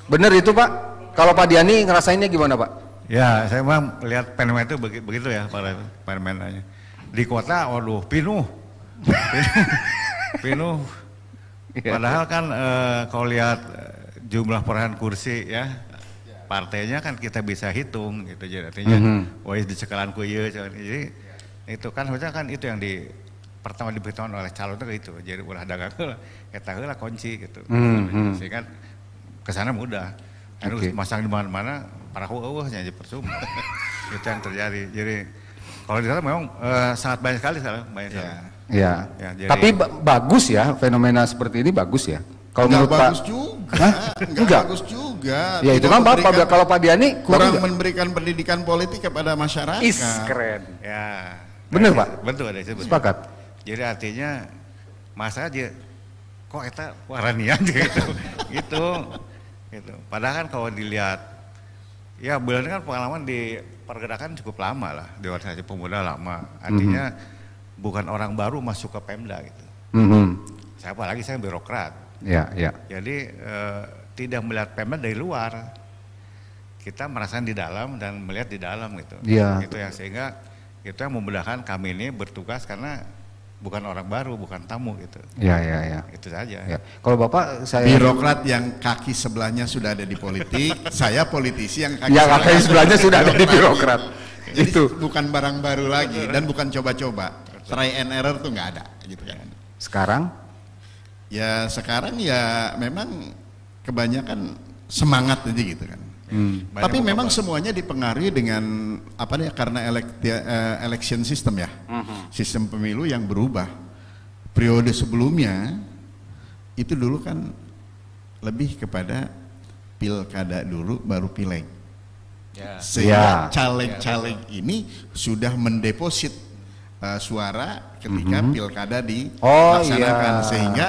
Bener itu Pak. Kalau Pak Diani ngerasainnya gimana Pak? Ya, saya memang lihat fenomena itu begitu ya para fenomenanya. Di kota, waduh, pinuh. Padahal kan kalau lihat jumlah perolehan kursi ya, partainya kan kita bisa hitung gitu. Jadi artinya, di cekalan kuya. Jadi itu kan harusnya kan itu yang pertama diberitahukan oleh calon itu. Jadi ulah dagang kita lah kunci gitu. Sehingga kesana mudah. Harus masang di mana-mana para hueuhnya aja percuma. Itu yang terjadi. Jadi kalau di sana memang sangat banyak sekali sekarang. Ya, tapi bagus ya, fenomena seperti ini bagus ya. Kalau menurut bagus Pak juga, enggak bagus juga. Ya itu kan Bapak, kalau Pak Diani kurang memberikan pendidikan politik kepada masyarakat. Keren. Ya. Bener Pak? Betul ada itu. Sepakat. Jadi artinya masa aja kok eta waranian gitu. gitu. Padahal kan kalau dilihat ya bulan kan pengalaman di pergerakan cukup lama lah, di organisasi pemuda lama. Artinya bukan orang baru masuk ke Pemda gitu. Saya apalagi saya birokrat. Ya. Jadi tidak melihat Pemda dari luar. Kita merasakan di dalam dan melihat di dalam gitu. Ya. Itu yang sehingga itu yang memudahkan kami ini bertugas karena bukan orang baru, bukan tamu gitu. Ya. Itu saja. Ya. Kalau Bapak saya birokrat yang kaki sebelahnya sudah ada di politik, saya politisi yang kaki sebelahnya sudah ada di birokrat. Jadi itu bukan barang baru lagi dan bukan coba-coba. Try and error tuh nggak ada gitu kan. Sekarang? Ya sekarang ya memang kebanyakan semangat aja gitu kan. Tapi memang semuanya dipengaruhi dengan apa nih, karena election system ya. Sistem pemilu yang berubah. Periode sebelumnya itu dulu kan lebih kepada pilkada dulu baru pileg. Sehingga caleg-caleg ini sudah mendeposit suara ketika pilkada dilaksanakan, sehingga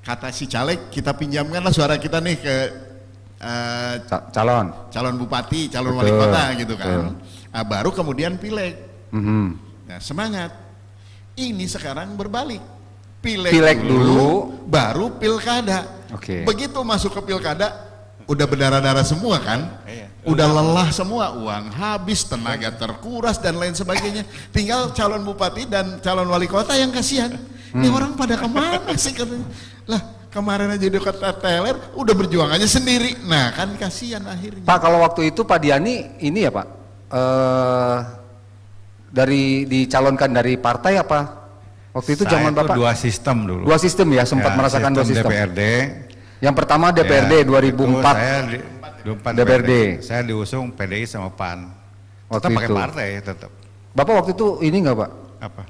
kata si caleg kita pinjamkanlah suara kita nih ke calon bupati, calon wali kota gitu kan. Baru kemudian pileg. Nah, semangat. Ini sekarang berbalik. Pileg dulu, baru pilkada. Begitu masuk ke pilkada, udah berdarah-darah semua kan. Udah lelah semua, uang habis, tenaga terkuras dan lain sebagainya. Tinggal calon bupati dan calon wali kota yang kasihan. Ini orang pada kemana sih katanya? Lah kemarin aja di kota teler udah berjuang aja sendiri. Nah kan kasihan akhirnya. Pak, kalau waktu itu Pak Diani ini ya Pak, dicalonkan dari partai apa? Waktu itu zaman Bapak? Dua sistem dulu. Dua sistem ya, sempat merasakan dua sistem. DPRD. Yang pertama DPRD 2004. Saya 2004 DPRD. Saya diusung PDI sama PAN. Tetap pakai partai tetap. Bapak waktu itu ini nggak Pak? Apa?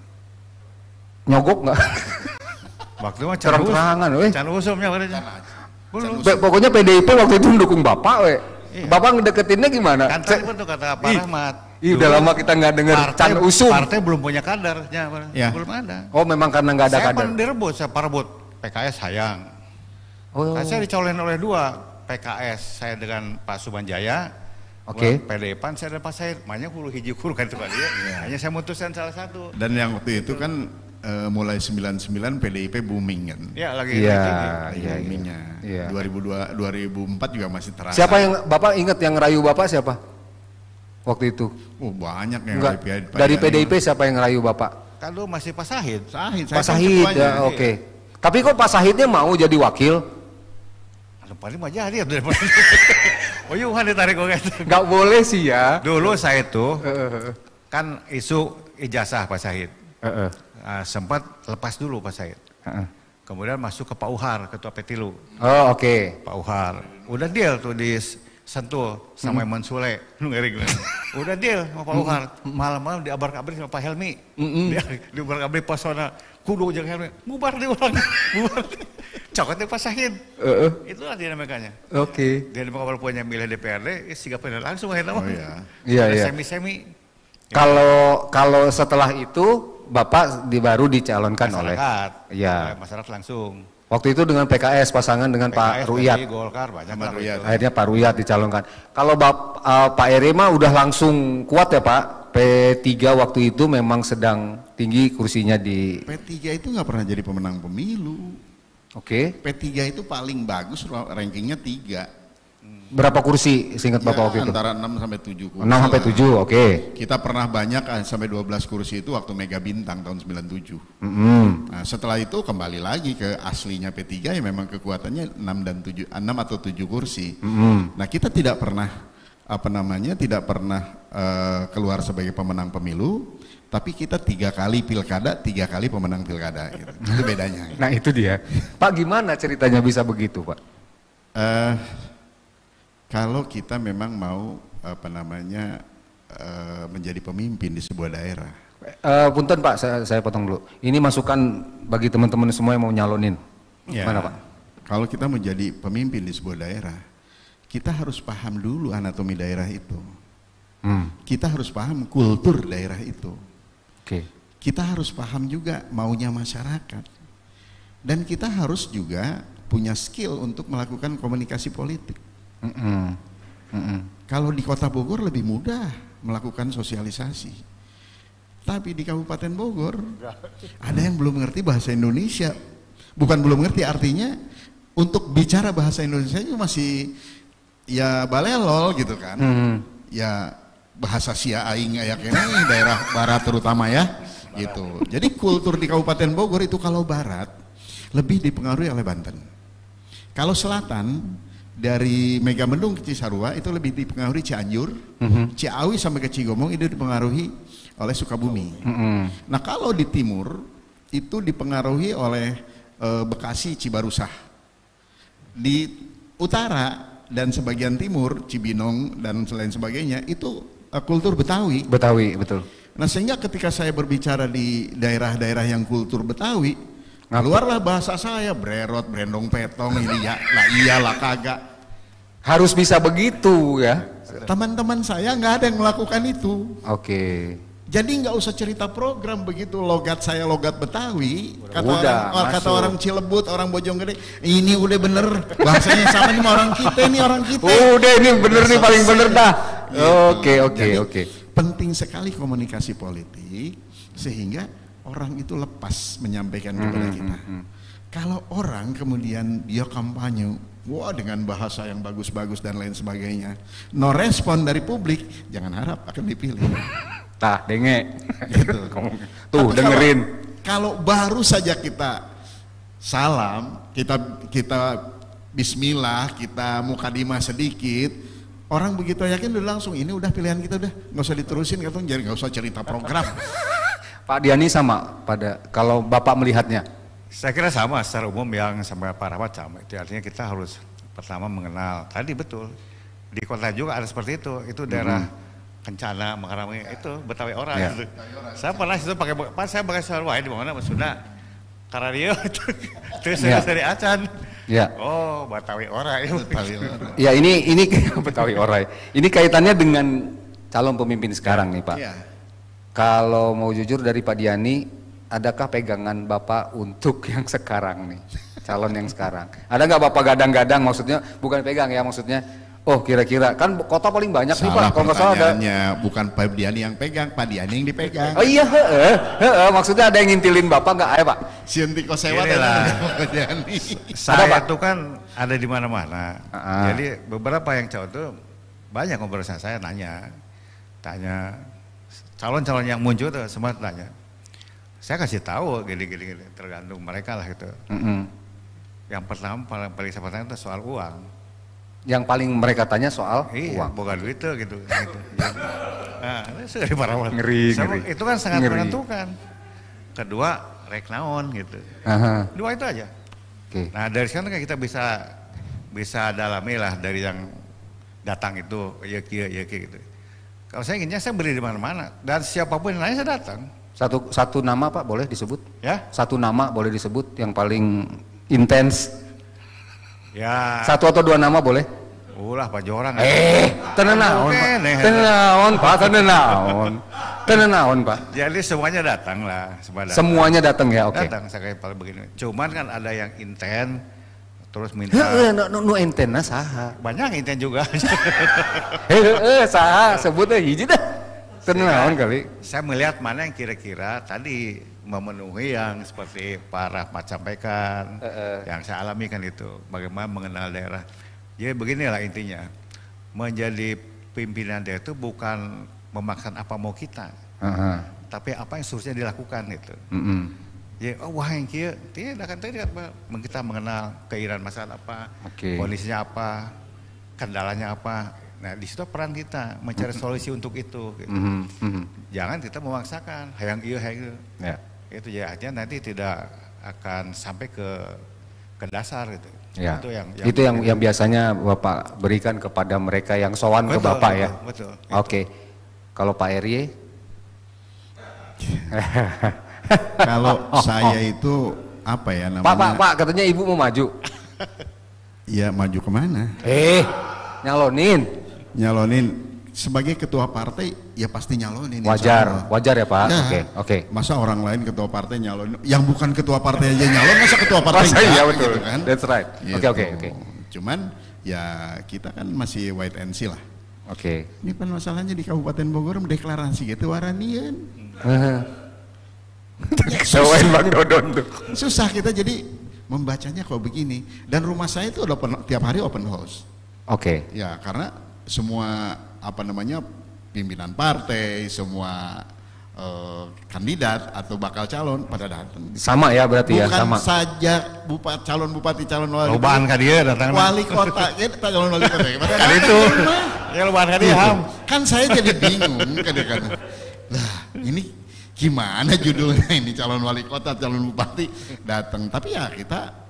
Nyogok nggak? Waktu mah terang-terangan, can usumnya pokoknya PDIP waktu itu mendukung Bapak, Iya. Bapak ngedeketinnya gimana? Kan tadi tuh kata Pak Rahmat. Udah lama kita nggak dengar can usum. Partai belum punya kadernya, belum ada. Oh, memang karena nggak ada kader. Saya direbut, saya parebut. PKS sayang. Saya dicalonin oleh dua, PKS saya dengan Pak Sumanjaya. Oke. PDI PAN saya dan Pak Said, banyak hulu hiji kur kan itu Pak dia. Hanya saya mutuskan salah satu. Dan yang waktu itu kan mulai 99 PDIP booming kan. Iya lagi boomingnya. 2004 juga masih terasa. Siapa yang Bapak ingat yang ngerayu Bapak siapa? Waktu itu? Oh banyak yang dari PDIP siapa yang ngerayu Bapak? Kan dulu masih Pak Sahid. Pak Sahid ya, oke. Tapi kok Pak Sahidnya mau jadi wakil? Paling mah jadi oh Yuhan ditarik kok gitu. Gak boleh sih ya. Dulu saya itu kan isu ijazah Pak Sahid. Sempat lepas dulu Pak Said. Kemudian masuk ke Pak Uhar, Ketua Petilu. Oh oke. Pak Uhar. Udah deal tuh di Sentul sama Iman Sule. Udah deal sama Pak Uhar. Malam-malam diabar-kabri sama Pak Helmi. Diabar-kabri Pasona. Kudu jangan Helmi. Bubar di orang. Bubar. Cokotnya Pak Sahid. Itulah dinamikanya. Oke. Dia kalau punya milih DPRD, siga pindah langsung akhirnya. Oh iya. Iya. Semi-semi. Kalau setelah itu Bapak baru dicalonkan masyarakat, oleh masyarakat langsung. Waktu itu dengan PKS pasangan dengan PKS, Pak Ruyat. Golkar banyak Ruyat. Akhirnya Pak Ruyat dicalonkan. Kalau Pak Eri mah udah langsung kuat ya Pak. P3 waktu itu memang sedang tinggi kursinya di. P3 itu nggak pernah jadi pemenang pemilu. Oke. P3 itu paling bagus rankingnya 3. Berapa kursi seingat Bapak waktu itu? Antara 6 sampai 7 kursi. 6 sampai 7, oke. Kita pernah banyak sampai 12 kursi itu waktu Mega Bintang tahun 97. Nah, setelah itu kembali lagi ke aslinya P3 ya memang kekuatannya 6 atau 7 kursi. Nah, kita tidak pernah tidak pernah keluar sebagai pemenang pemilu, tapi kita 3 kali pilkada, 3 kali pemenang pilkada gitu. Itu bedanya. Nah, itu dia. Pak, gimana ceritanya bisa begitu, Pak? Kalau kita memang mau menjadi pemimpin di sebuah daerah. Punten Pak, saya potong dulu. Ini masukan bagi teman-teman semua yang mau nyalonin. Ya, mana Pak? Kalau kita menjadi pemimpin di sebuah daerah, kita harus paham dulu anatomi daerah itu. Kita harus paham kultur daerah itu. Kita harus paham juga maunya masyarakat. Dan kita harus juga punya skill untuk melakukan komunikasi politik. Kalau di Kota Bogor lebih mudah melakukan sosialisasi, tapi di Kabupaten Bogor ada yang belum mengerti bahasa Indonesia. Bukan belum mengerti, artinya untuk bicara bahasa Indonesia itu masih ya balelol gitu kan. Ya bahasa sia aing ayak ini daerah barat terutama ya gitu. Jadi kultur di Kabupaten Bogor itu kalau barat lebih dipengaruhi oleh Banten. Kalau selatan dari Megamendung ke Cisarua itu lebih dipengaruhi Cianjur, Ciawi sampai ke Cigomong itu dipengaruhi oleh Sukabumi. Nah kalau di timur itu dipengaruhi oleh Bekasi, Cibarusah. Di utara dan sebagian timur, Cibinong dan lain sebagainya itu kultur Betawi. Betawi, betul. Nah sehingga ketika saya berbicara di daerah-daerah yang kultur Betawi, keluarlah bahasa saya, brerot, brendong petong, ini ya, lah iyalah kagak. Harus bisa begitu ya. Teman-teman saya nggak ada yang melakukan itu. Jadi nggak usah cerita program begitu, logat saya logat Betawi, kata orang Cilebut, orang Bojonggede, ini udah bener bahasanya sama nih orang kita, ini orang kita. Udah ini bener nih paling bener dah. Oke. Penting sekali komunikasi politik sehingga orang itu lepas menyampaikan kepada kita. Kalau orang kemudian dia kampanye, wah dengan bahasa yang bagus-bagus dan lain sebagainya, no respon dari publik, jangan harap akan dipilih. Tah, denge. Gitu. Tuh, dengerin. Kalau baru saja kita salam, kita bismillah, kita mukadimah sedikit, Orang begitu yakin udah langsung ini udah pilihan kita udah nggak usah diterusin katong, jadi nggak usah cerita program. Pak Diani sama pada kalau Bapak melihatnya. Saya kira sama secara umum yang sama Pak Rahmat sama. Itu artinya kita harus pertama mengenal. Tadi betul di kota juga ada seperti itu daerah Kencana, Makarami itu Betawi orang. Gitu. Saya pernah itu saya pakai sarwai di mana maksudnya karena dia terus saya dari Acan. Ya. Oh, Betawi Orai. Ya ini Betawi Orai. Ini kaitannya dengan calon pemimpin sekarang nih Pak. Ya. Kalau mau jujur dari Pak Diani, adakah pegangan Bapak untuk yang sekarang nih, calon yang sekarang? Ada nggak Bapak gadang-gadang? Maksudnya bukan pegang ya, maksudnya. Oh kira-kira kan kota paling banyak nih Pak. Kalau nggak salah ada. Bukan Pak Diani yang pegang, Pak Diani yang dipegang. Oh iya, maksudnya ada yang ngintilin Bapak nggak? Ayo Pak. Sientiko sewa Pak Diani. Saya tuh kan ada di mana-mana. Jadi beberapa yang cowok tuh banyak ngobrol sama saya, tanya calon-calon yang muncul tuh semua tanya. Saya kasih tahu gini tergantung mereka lah gitu. Yang pertama paling saya pertanyaan itu soal uang. Yang paling mereka tanya soal uang. Bukan duit tuh gitu. Nah, itu dari para orang. Ngeri. Itu kan sangat menentukan. Kedua, rek naon gitu. Dua itu aja. Okay. Nah dari sekarang kan kita bisa dalami lah dari yang datang itu, ya gitu. Kalau saya inginnya saya beri di mana-mana dan siapapun yang nanya saya datang. Satu nama Pak boleh disebut? Ya. Satu nama boleh disebut yang paling intens. Ya. Satu atau dua nama boleh? Ulah Pak Jorang. Tenenaon Pak. Tenenaon Pak. Jadi semuanya datang lah. Semuanya datang ya, oke. Datang saya kayak begini. Cuman kan ada yang inten, terus minta. Nu intena saha? Banyak inten juga. Saha sebutnya hiji dah. Tenenaon kali. Saya melihat mana yang kira-kira tadi memenuhi yang seperti Pak Rahmat sampaikan, yang saya alami kan itu, bagaimana mengenal daerah. Jadi beginilah intinya, menjadi pimpinan daerah itu bukan memaksa apa mau kita, tapi apa yang seharusnya dilakukan itu. Ya, wah yang kia, tidak kan tadi kita mengenal keiran masalah apa, kondisinya apa, kendalanya apa. Nah di situ peran kita mencari solusi untuk itu. Gitu. Jangan kita memaksakan, hayang iya. Ya. Itu ya aja nanti tidak akan sampai ke dasar gitu. Ya. Itu yang biasanya Bapak berikan kepada mereka yang sowan ke Bapak ya. Betul. Oke. Kalau Pak RY? Kalau saya itu apa ya namanya? Pak katanya Ibu mau maju. Ya maju kemana? Nyalonin sebagai ketua partai ya pasti nyalonin. Wajar ya Pak. Oke. Masa orang lain ketua partai nyalonin, yang bukan ketua partai aja nyalon, masa ketua partai enggak? Iya betul. Gitu kan? That's right. Gitu. Oke. Cuman ya kita kan masih wait and see lah. Oke. Ini kan masalahnya di Kabupaten Bogor mendeklarasi gitu waranian. Sawain Bang Dodon tuh. Susah kita jadi membacanya kok begini. Dan rumah saya itu tiap hari open house. Oke. Ya karena semua pimpinan partai, semua kandidat atau bakal calon pada datang. Sama ya berarti ya, sama. Bukan saja calon bupati, calon wali kota. Loban kan dia datang. Wali kota, calon wali kota. Kan itu. Ya loban kan dia. Kan saya jadi bingung kadang-kadang. Lah, ini gimana judulnya ini, calon wali kota, calon bupati datang. Tapi ya kita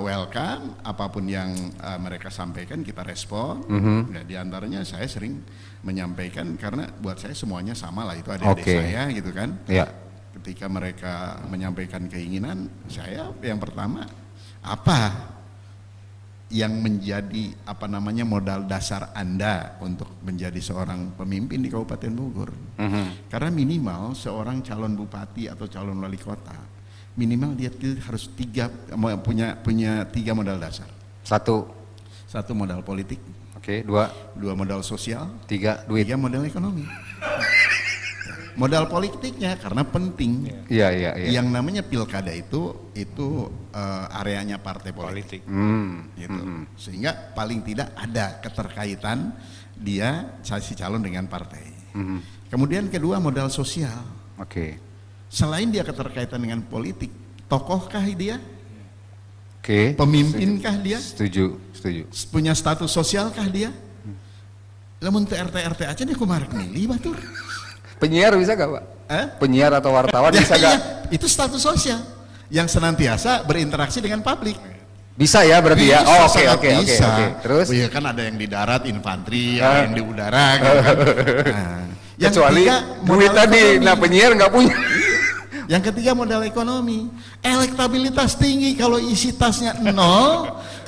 welcome apapun yang mereka sampaikan, kita respon. Ya, di antaranya saya sering menyampaikan karena buat saya semuanya sama lah, itu adik-adik saya gitu kan. Ya. Ketika mereka menyampaikan keinginan, saya yang pertama apa yang menjadi modal dasar Anda untuk menjadi seorang pemimpin di Kabupaten Bogor. Karena minimal seorang calon bupati atau calon wali kota minimal dia harus punya tiga modal dasar. Satu modal politik. Oke. Dua modal sosial. Tiga duit. Tiga modal ekonomi. Modal politiknya karena penting. Iya. Yang namanya pilkada itu areanya partai politik. Gitu. Sehingga paling tidak ada keterkaitan dia si calon dengan partai. Kemudian kedua modal sosial. Oke. Selain dia keterkaitan dengan politik, tokohkah dia? Oke. Pemimpinkah dia? Setuju. Punya status sosialkah dia? Lamun RT aja nih kumarik milih batur. Penyiar bisa gak Pak? Penyiar atau wartawan bisa gak? Iya, itu status sosial yang senantiasa berinteraksi dengan publik. Bisa ya berarti ya? Oh oke. Terus? Ya kan ada yang di darat infanteri, ada yang di udara gitu kan. Nah, yang kecuali ketiga, duit tadi, nah penyiar nggak punya. Yang ketiga modal ekonomi, elektabilitas tinggi, kalau isi tasnya 0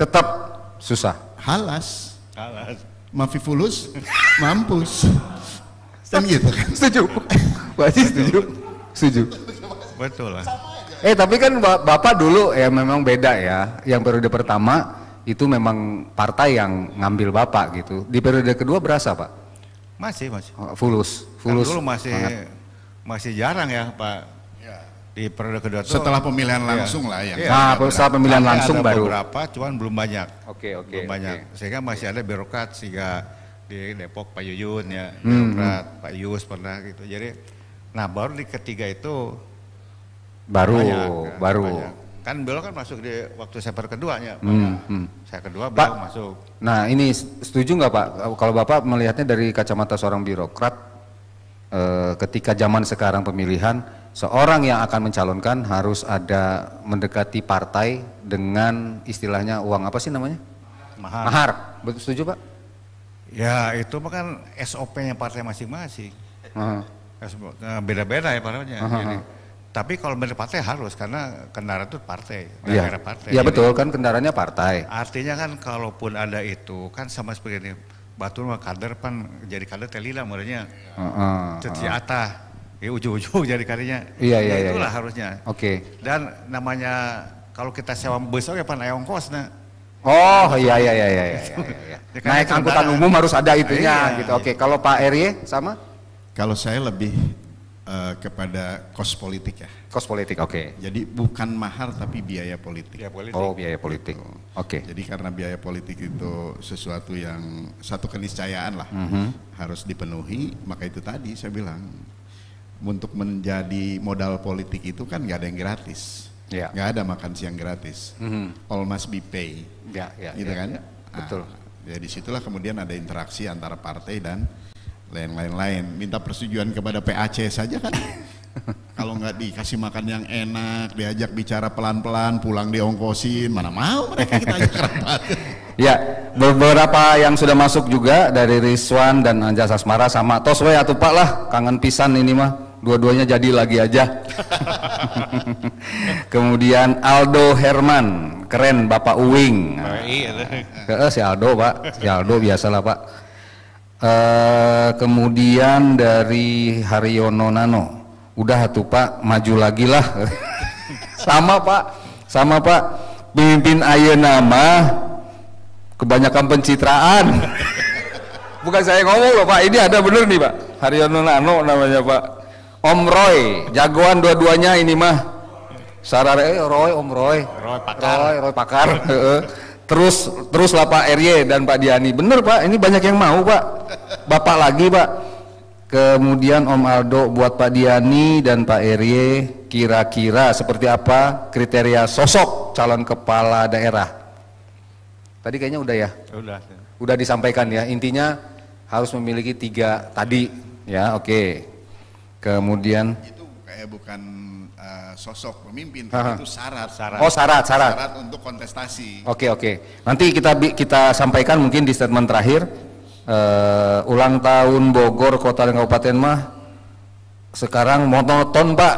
tetap susah. Halas. Mafifulus, mampus. Kan gitu kan? Setuju. Berarti setuju. Betul lah. Tapi kan Bapak dulu ya memang beda ya. Yang periode pertama itu memang partai yang ngambil Bapak gitu. Di periode kedua berasa Pak? Masih. Fulus. Kan dulu masih jarang ya Pak. Di periode kedua tuh. Setelah pemilihan langsung lah ya. Setelah pemilihan langsung ada baru. Beberapa, cuman belum banyak. Belum banyak. Sehingga masih ada birokrat sehingga di Depok Pak Yuyun ya, birokrat Pak Yus pernah gitu. Jadi, nah baru di ketiga itu baru. Kan beliau kan masuk di waktu saya keduanya, saya kedua Pak, beliau masuk. Nah ini setuju nggak Pak? Kalau Bapak melihatnya dari kacamata seorang birokrat, ketika zaman sekarang pemilihan, seorang yang akan mencalonkan harus ada mendekati partai dengan istilahnya uang apa sih namanya? Mahar. Betul setuju Pak? Ya itu kan SOP-nya partai masing-masing. Beda-beda ya parahnya. Tapi kalau benar partai harus, karena kendaraan itu partai, daerah partai. Iya betul kan kendaraannya partai. Artinya kan kalaupun ada itu kan sama seperti ini. Batur mah kader pan jadi kader telila modalnya. Ceciata. Ya ujung-ujung jadi kadernya. Iya. Itulah harusnya. Oke. Dan namanya kalau kita sewa bus oke pan aya ongkosna. Oh iya. Naik angkutan umum harus ada itunya gitu. Oke, kalau Pak RY sama? Kalau saya lebih kepada kos politik ya. Kos politik, oke. Jadi bukan mahar tapi biaya politik. Oh, biaya politik. Oke. Jadi karena biaya politik itu sesuatu yang satu keniscayaan lah, harus dipenuhi, maka itu tadi saya bilang untuk menjadi modal politik itu kan nggak ada yang gratis. Nggak ada makan siang gratis. All must be pay. Gitu kan? Betul. Ya disitulah kemudian ada interaksi antara partai dan lain-lain. Minta persetujuan kepada PAC saja kan. Kalau nggak dikasih makan yang enak, diajak bicara pelan-pelan, pulang diongkosin, mana mau mereka kita ajak rapat. Ya, beberapa yang sudah masuk juga dari Rizwan dan Anjas Asmara sama Toswe atau Pak lah, kangen pisan ini mah. Dua-duanya jadi lagi aja. Kemudian Aldo Herman, keren Bapak Uwing. Si Aldo Pak, si Aldo biasalah Pak. Kemudian dari Haryono Nano, udah tuh Pak, maju lagi lah. Sama Pak, pemimpin ayeuna mah kebanyakan pencitraan. Bukan saya ngomong loh Pak, ini ada bener nih Pak. Haryono Nano namanya Pak. Om Roy, jagoan dua-duanya ini mah. Sarare Om Roy Pakar. Terus lah Pak RY dan Pak Diani. Bener Pak, ini banyak yang mau Pak. Bapak lagi Pak. Kemudian Om Aldo buat Pak Diani dan Pak RY, kira-kira seperti apa kriteria sosok calon kepala daerah? Tadi kayaknya udah ya? Udah disampaikan ya. Intinya harus memiliki 3 tadi ya, oke. Kemudian itu kayak bukan sosok pemimpin, itu syarat. Oh syarat untuk kontestasi. Oke. Nanti kita sampaikan mungkin di statement terakhir. Ulang tahun Bogor Kota dan Kabupaten mah sekarang monoton Pak.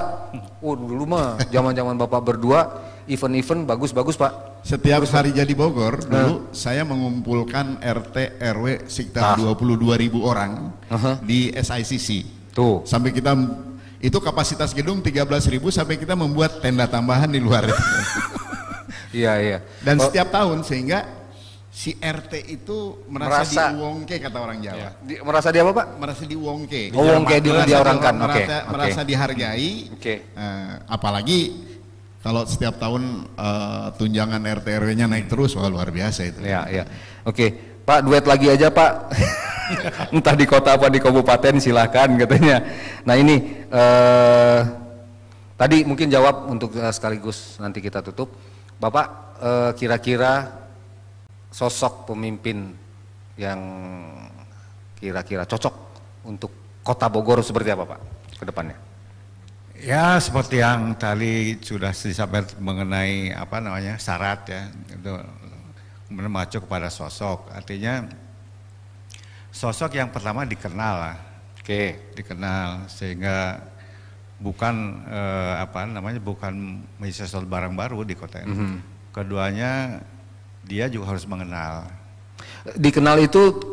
Dulu mah zaman Bapak berdua event-event bagus Pak. Setiap hari jadi Bogor dulu saya mengumpulkan RT RW sekitar 22.000 orang di SICC. Tuh. Sampai kita itu kapasitas gedung 13.000 sampai kita membuat tenda tambahan di luar. Iya. Dan setiap tahun sehingga si RT itu merasa diwongke kata orang Jawa. Merasa dia apa Pak? Merasa diwongke. Oh, wongke diorangkan. Merasa dihargai. Apalagi kalau setiap tahun tunjangan RT RW-nya naik terus, wah luar biasa itu. Iya. Oke, Pak duet lagi aja Pak. Entah di kota apa di kabupaten silahkan katanya. Nah ini tadi mungkin jawab untuk sekaligus nanti kita tutup. Bapak kira-kira sosok pemimpin yang kira-kira cocok untuk Kota Bogor seperti apa Pak ke depannya? Ya seperti yang tadi sudah disampaikan mengenai syarat ya, itu mengacu kepada sosok, artinya sosok yang pertama dikenal lah, dikenal sehingga bukan bukan menjadi sesuatu barang baru di kota ini. Keduanya dia juga harus mengenal. Dikenal itu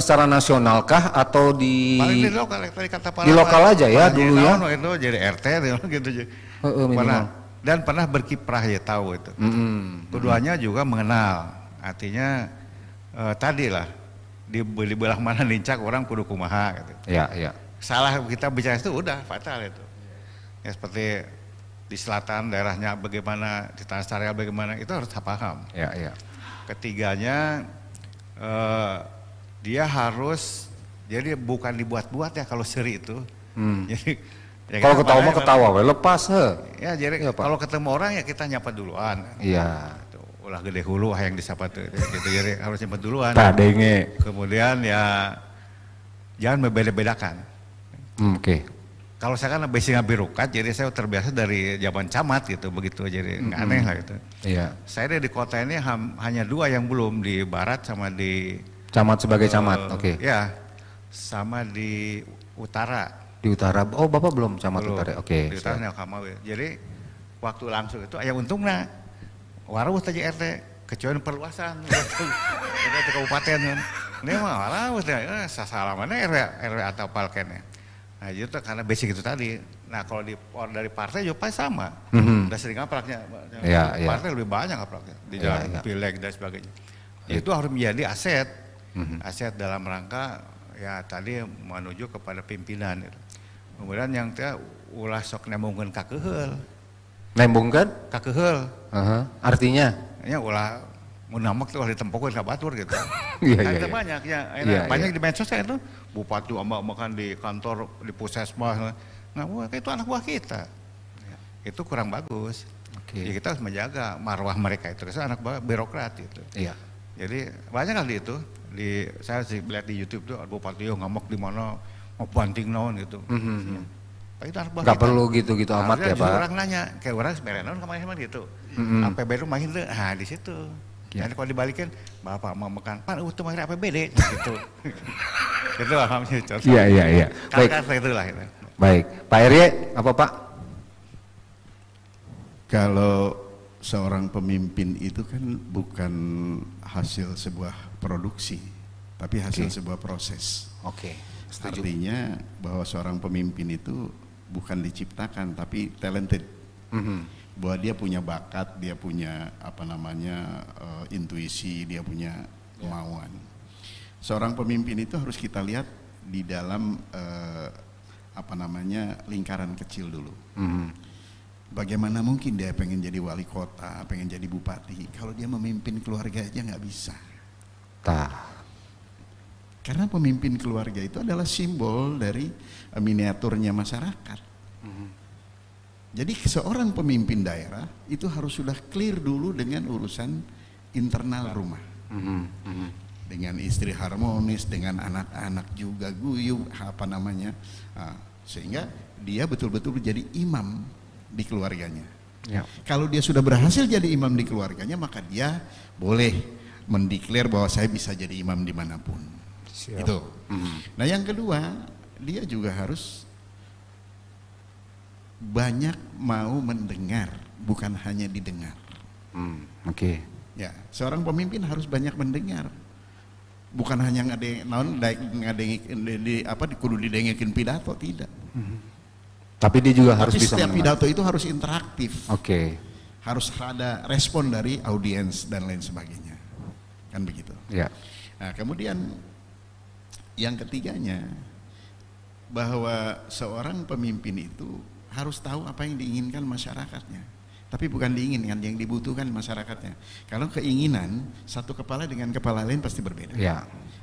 secara nasional kah atau di paling di lokal, tadi kata Pak di lokal aja ya dulu ya. Itu jadi RT gitu. Pernah berkiprah ya, tahu itu. Keduanya juga mengenal. Artinya tadi lah di belah mana lincak orang kudu kumaha gitu. Iya. Salah kita bicara itu udah fatal itu. Ya seperti di selatan daerahnya bagaimana, di Tanah Sarial bagaimana, itu harus paham. Iya. Ketiganya dia harus, jadi bukan dibuat-buat ya kalau seri itu. Jadi ya kalau ketawa mah ketawa, lepas ya. Jadi ya, kalau ketemu orang ya kita nyapa duluan. Iya. Ulah gede hulu yang disapa tuh gitu, jadi harus nyapa duluan. Tadenge. Kemudian ya jangan membeda-bedakan. Oke. Kalau saya kan basicnya birokrat, jadi saya terbiasa dari zaman camat gitu, begitu, jadi nggak aneh lah gitu. Iya. Saya di kota ini hanya 2 yang belum, di barat sama di camat sebagai camat, oke. Ya, sama di utara. Di utara, oh Bapak belum camat belum. Utara, oke. Di utara Kamau. Jadi waktu langsung itu, ya untungnya warawuh aja RT, kecuali perluasan, itu kabupaten kan. Ini mah warawuh, sasalamannya RW atau palkennya. Nah itu karena basic itu tadi. Nah kalau dari partai juga pasti sama. Udah sering ngaplaknya. Partai lebih banyak ngaplaknya di jalan pileg dan sebagainya. Itu harus menjadi aset. Aset dalam rangka ya tadi menuju kepada pimpinan. Kemudian yang ulah sok nembungkeun kakeheul. Nembungkeun? Kakeheul. Artinya? Ya ulah munamak tuh ditempokeun ka batur gitu. Iya. Banyak ya. Banyak di medsos kan itu. Bupati makan di kantor di puskesmas, nah itu anak buah kita, itu kurang bagus. Jadi kita harus menjaga marwah mereka itu anak buah birokrat itu. Iya. Jadi banyak kali itu, saya sih lihat di YouTube tuh bupati ngamuk di mana mau banting naon gitu. Itu anak buah. Gak perlu gitu amat ya Pak. Orang nanya, kayak orang sebenarnya kemarin gitu, APBD main tuh, di situ. Nanti kalau dibalikin, Bapak mau makan, Pak itu makin APBD gitu. Itu alhamdulillah. Iya. Baik. Itulah. Baik, Pak Erie, apa Pak? Kalau seorang pemimpin itu kan bukan hasil sebuah produksi, tapi hasil sebuah proses. Setuju. Artinya bahwa seorang pemimpin itu bukan diciptakan, tapi talented. Bahwa dia punya bakat, dia punya intuisi, dia punya kemauan. Seorang pemimpin itu harus kita lihat di dalam lingkaran kecil dulu. Bagaimana mungkin dia pengen jadi wali kota, pengen jadi bupati, kalau dia memimpin keluarga aja nggak bisa. Karena pemimpin keluarga itu adalah simbol dari miniaturnya masyarakat. Jadi seorang pemimpin daerah itu harus sudah clear dulu dengan urusan internal rumah. Dengan istri harmonis, dengan anak-anak juga guyup, sehingga dia betul-betul jadi imam di keluarganya. Kalau dia sudah berhasil jadi imam di keluarganya, maka dia boleh mendeklar bahwa saya bisa jadi imam dimanapun. Itu. Nah yang kedua, dia juga harus banyak mau mendengar, bukan hanya didengar. Ya, seorang pemimpin harus banyak mendengar, bukan hanya kudu didengekin pidato, tidak. Tapi dia juga harus bisa setiap pidato itu harus interaktif. Harus ada respon dari audiens dan lain sebagainya, kan begitu. Nah kemudian yang ketiganya, bahwa seorang pemimpin itu harus tahu apa yang diinginkan masyarakatnya, tapi bukan diinginkan, yang dibutuhkan masyarakatnya. Kalau keinginan satu kepala dengan kepala lain pasti berbeda.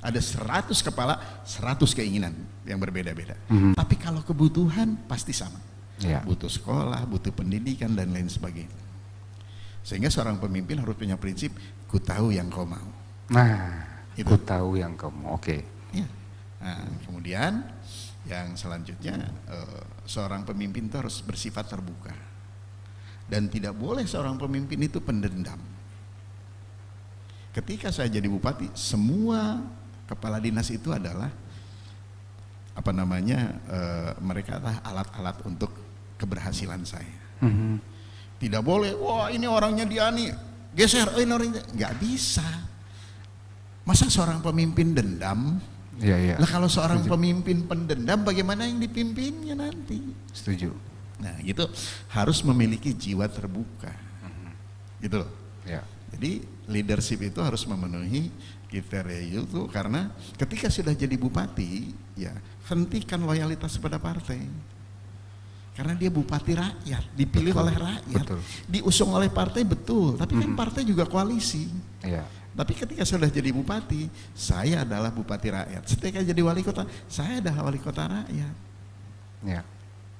Ada 100 kepala, 100 keinginan yang berbeda-beda. Tapi kalau kebutuhan pasti sama. Butuh sekolah, butuh pendidikan dan lain sebagainya. Sehingga seorang pemimpin harus punya prinsip, ku tahu yang kau mau. Ku tahu yang kau mau. Ya. Nah, kemudian yang selanjutnya seorang pemimpin itu harus bersifat terbuka dan tidak boleh seorang pemimpin itu pendendam. Ketika saya jadi bupati, semua kepala dinas itu adalah mereka adalah alat-alat untuk keberhasilan saya. Tidak boleh, wah ini orangnya dia nih, geser, ini orangnya, nggak bisa. Masa seorang pemimpin dendam? Iya. Lah kalau seorang pemimpin pendendam, bagaimana yang dipimpinnya nanti? Setuju. Nah, gitu harus memiliki jiwa terbuka, gitu loh. Ya. Jadi leadership itu harus memenuhi kriteria itu, karena ketika sudah jadi bupati, ya hentikan loyalitas kepada partai. Karena dia bupati rakyat, dipilih oleh rakyat, diusung oleh partai, betul. Tapi kan partai juga koalisi. Iya. Tapi ketika sudah jadi bupati, saya adalah bupati rakyat. Ketika jadi wali kota, saya adalah wali kota rakyat. Ya.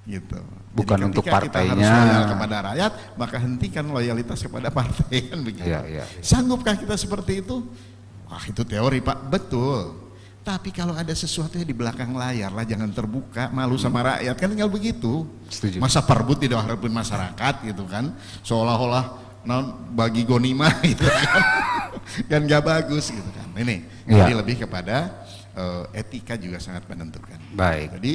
Gitu. Bukan jadi untuk ketika partainya. kita harus loyal kepada rakyat, maka hentikan loyalitas kepada partai, kan begitu. Iya. Sanggupkah kita seperti itu? Wah, itu teori, Pak. Betul. Tapi kalau ada sesuatu yang di belakang layar lah, jangan terbuka, malu sama rakyat, kan tinggal begitu. Setuju. Masa perbut tidak harapin masyarakat gitu kan, seolah-olah bagi gonima gitu kan, kan nggak bagus gitu kan. Ini jadi lebih kepada etika juga sangat menentukan. Baik. Jadi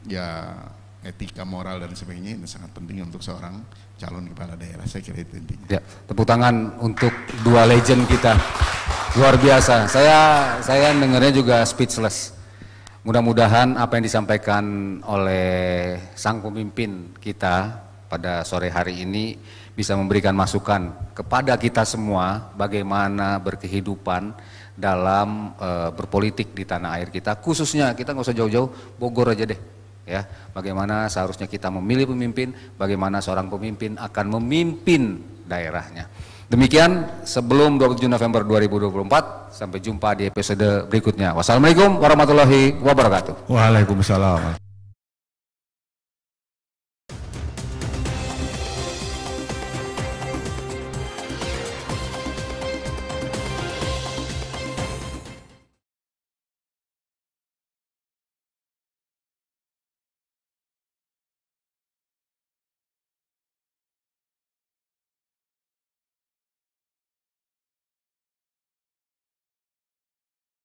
ya etika, moral dan sebagainya ini sangat penting untuk seorang calon kepala daerah, saya kira itu intinya. Ya, tepuk tangan untuk dua legend kita. Luar biasa. Saya dengarnya juga speechless. Mudah-mudahan apa yang disampaikan oleh sang pemimpin kita pada sore hari ini bisa memberikan masukan kepada kita semua bagaimana berkehidupan dalam berpolitik di tanah air kita. Khususnya kita nggak usah jauh-jauh, Bogor aja deh. Ya, bagaimana seharusnya kita memilih pemimpin, bagaimana seorang pemimpin akan memimpin daerahnya. Demikian sebelum 27 November 2024, sampai jumpa di episode berikutnya. Wassalamualaikum warahmatullahi wabarakatuh. Waalaikumsalam.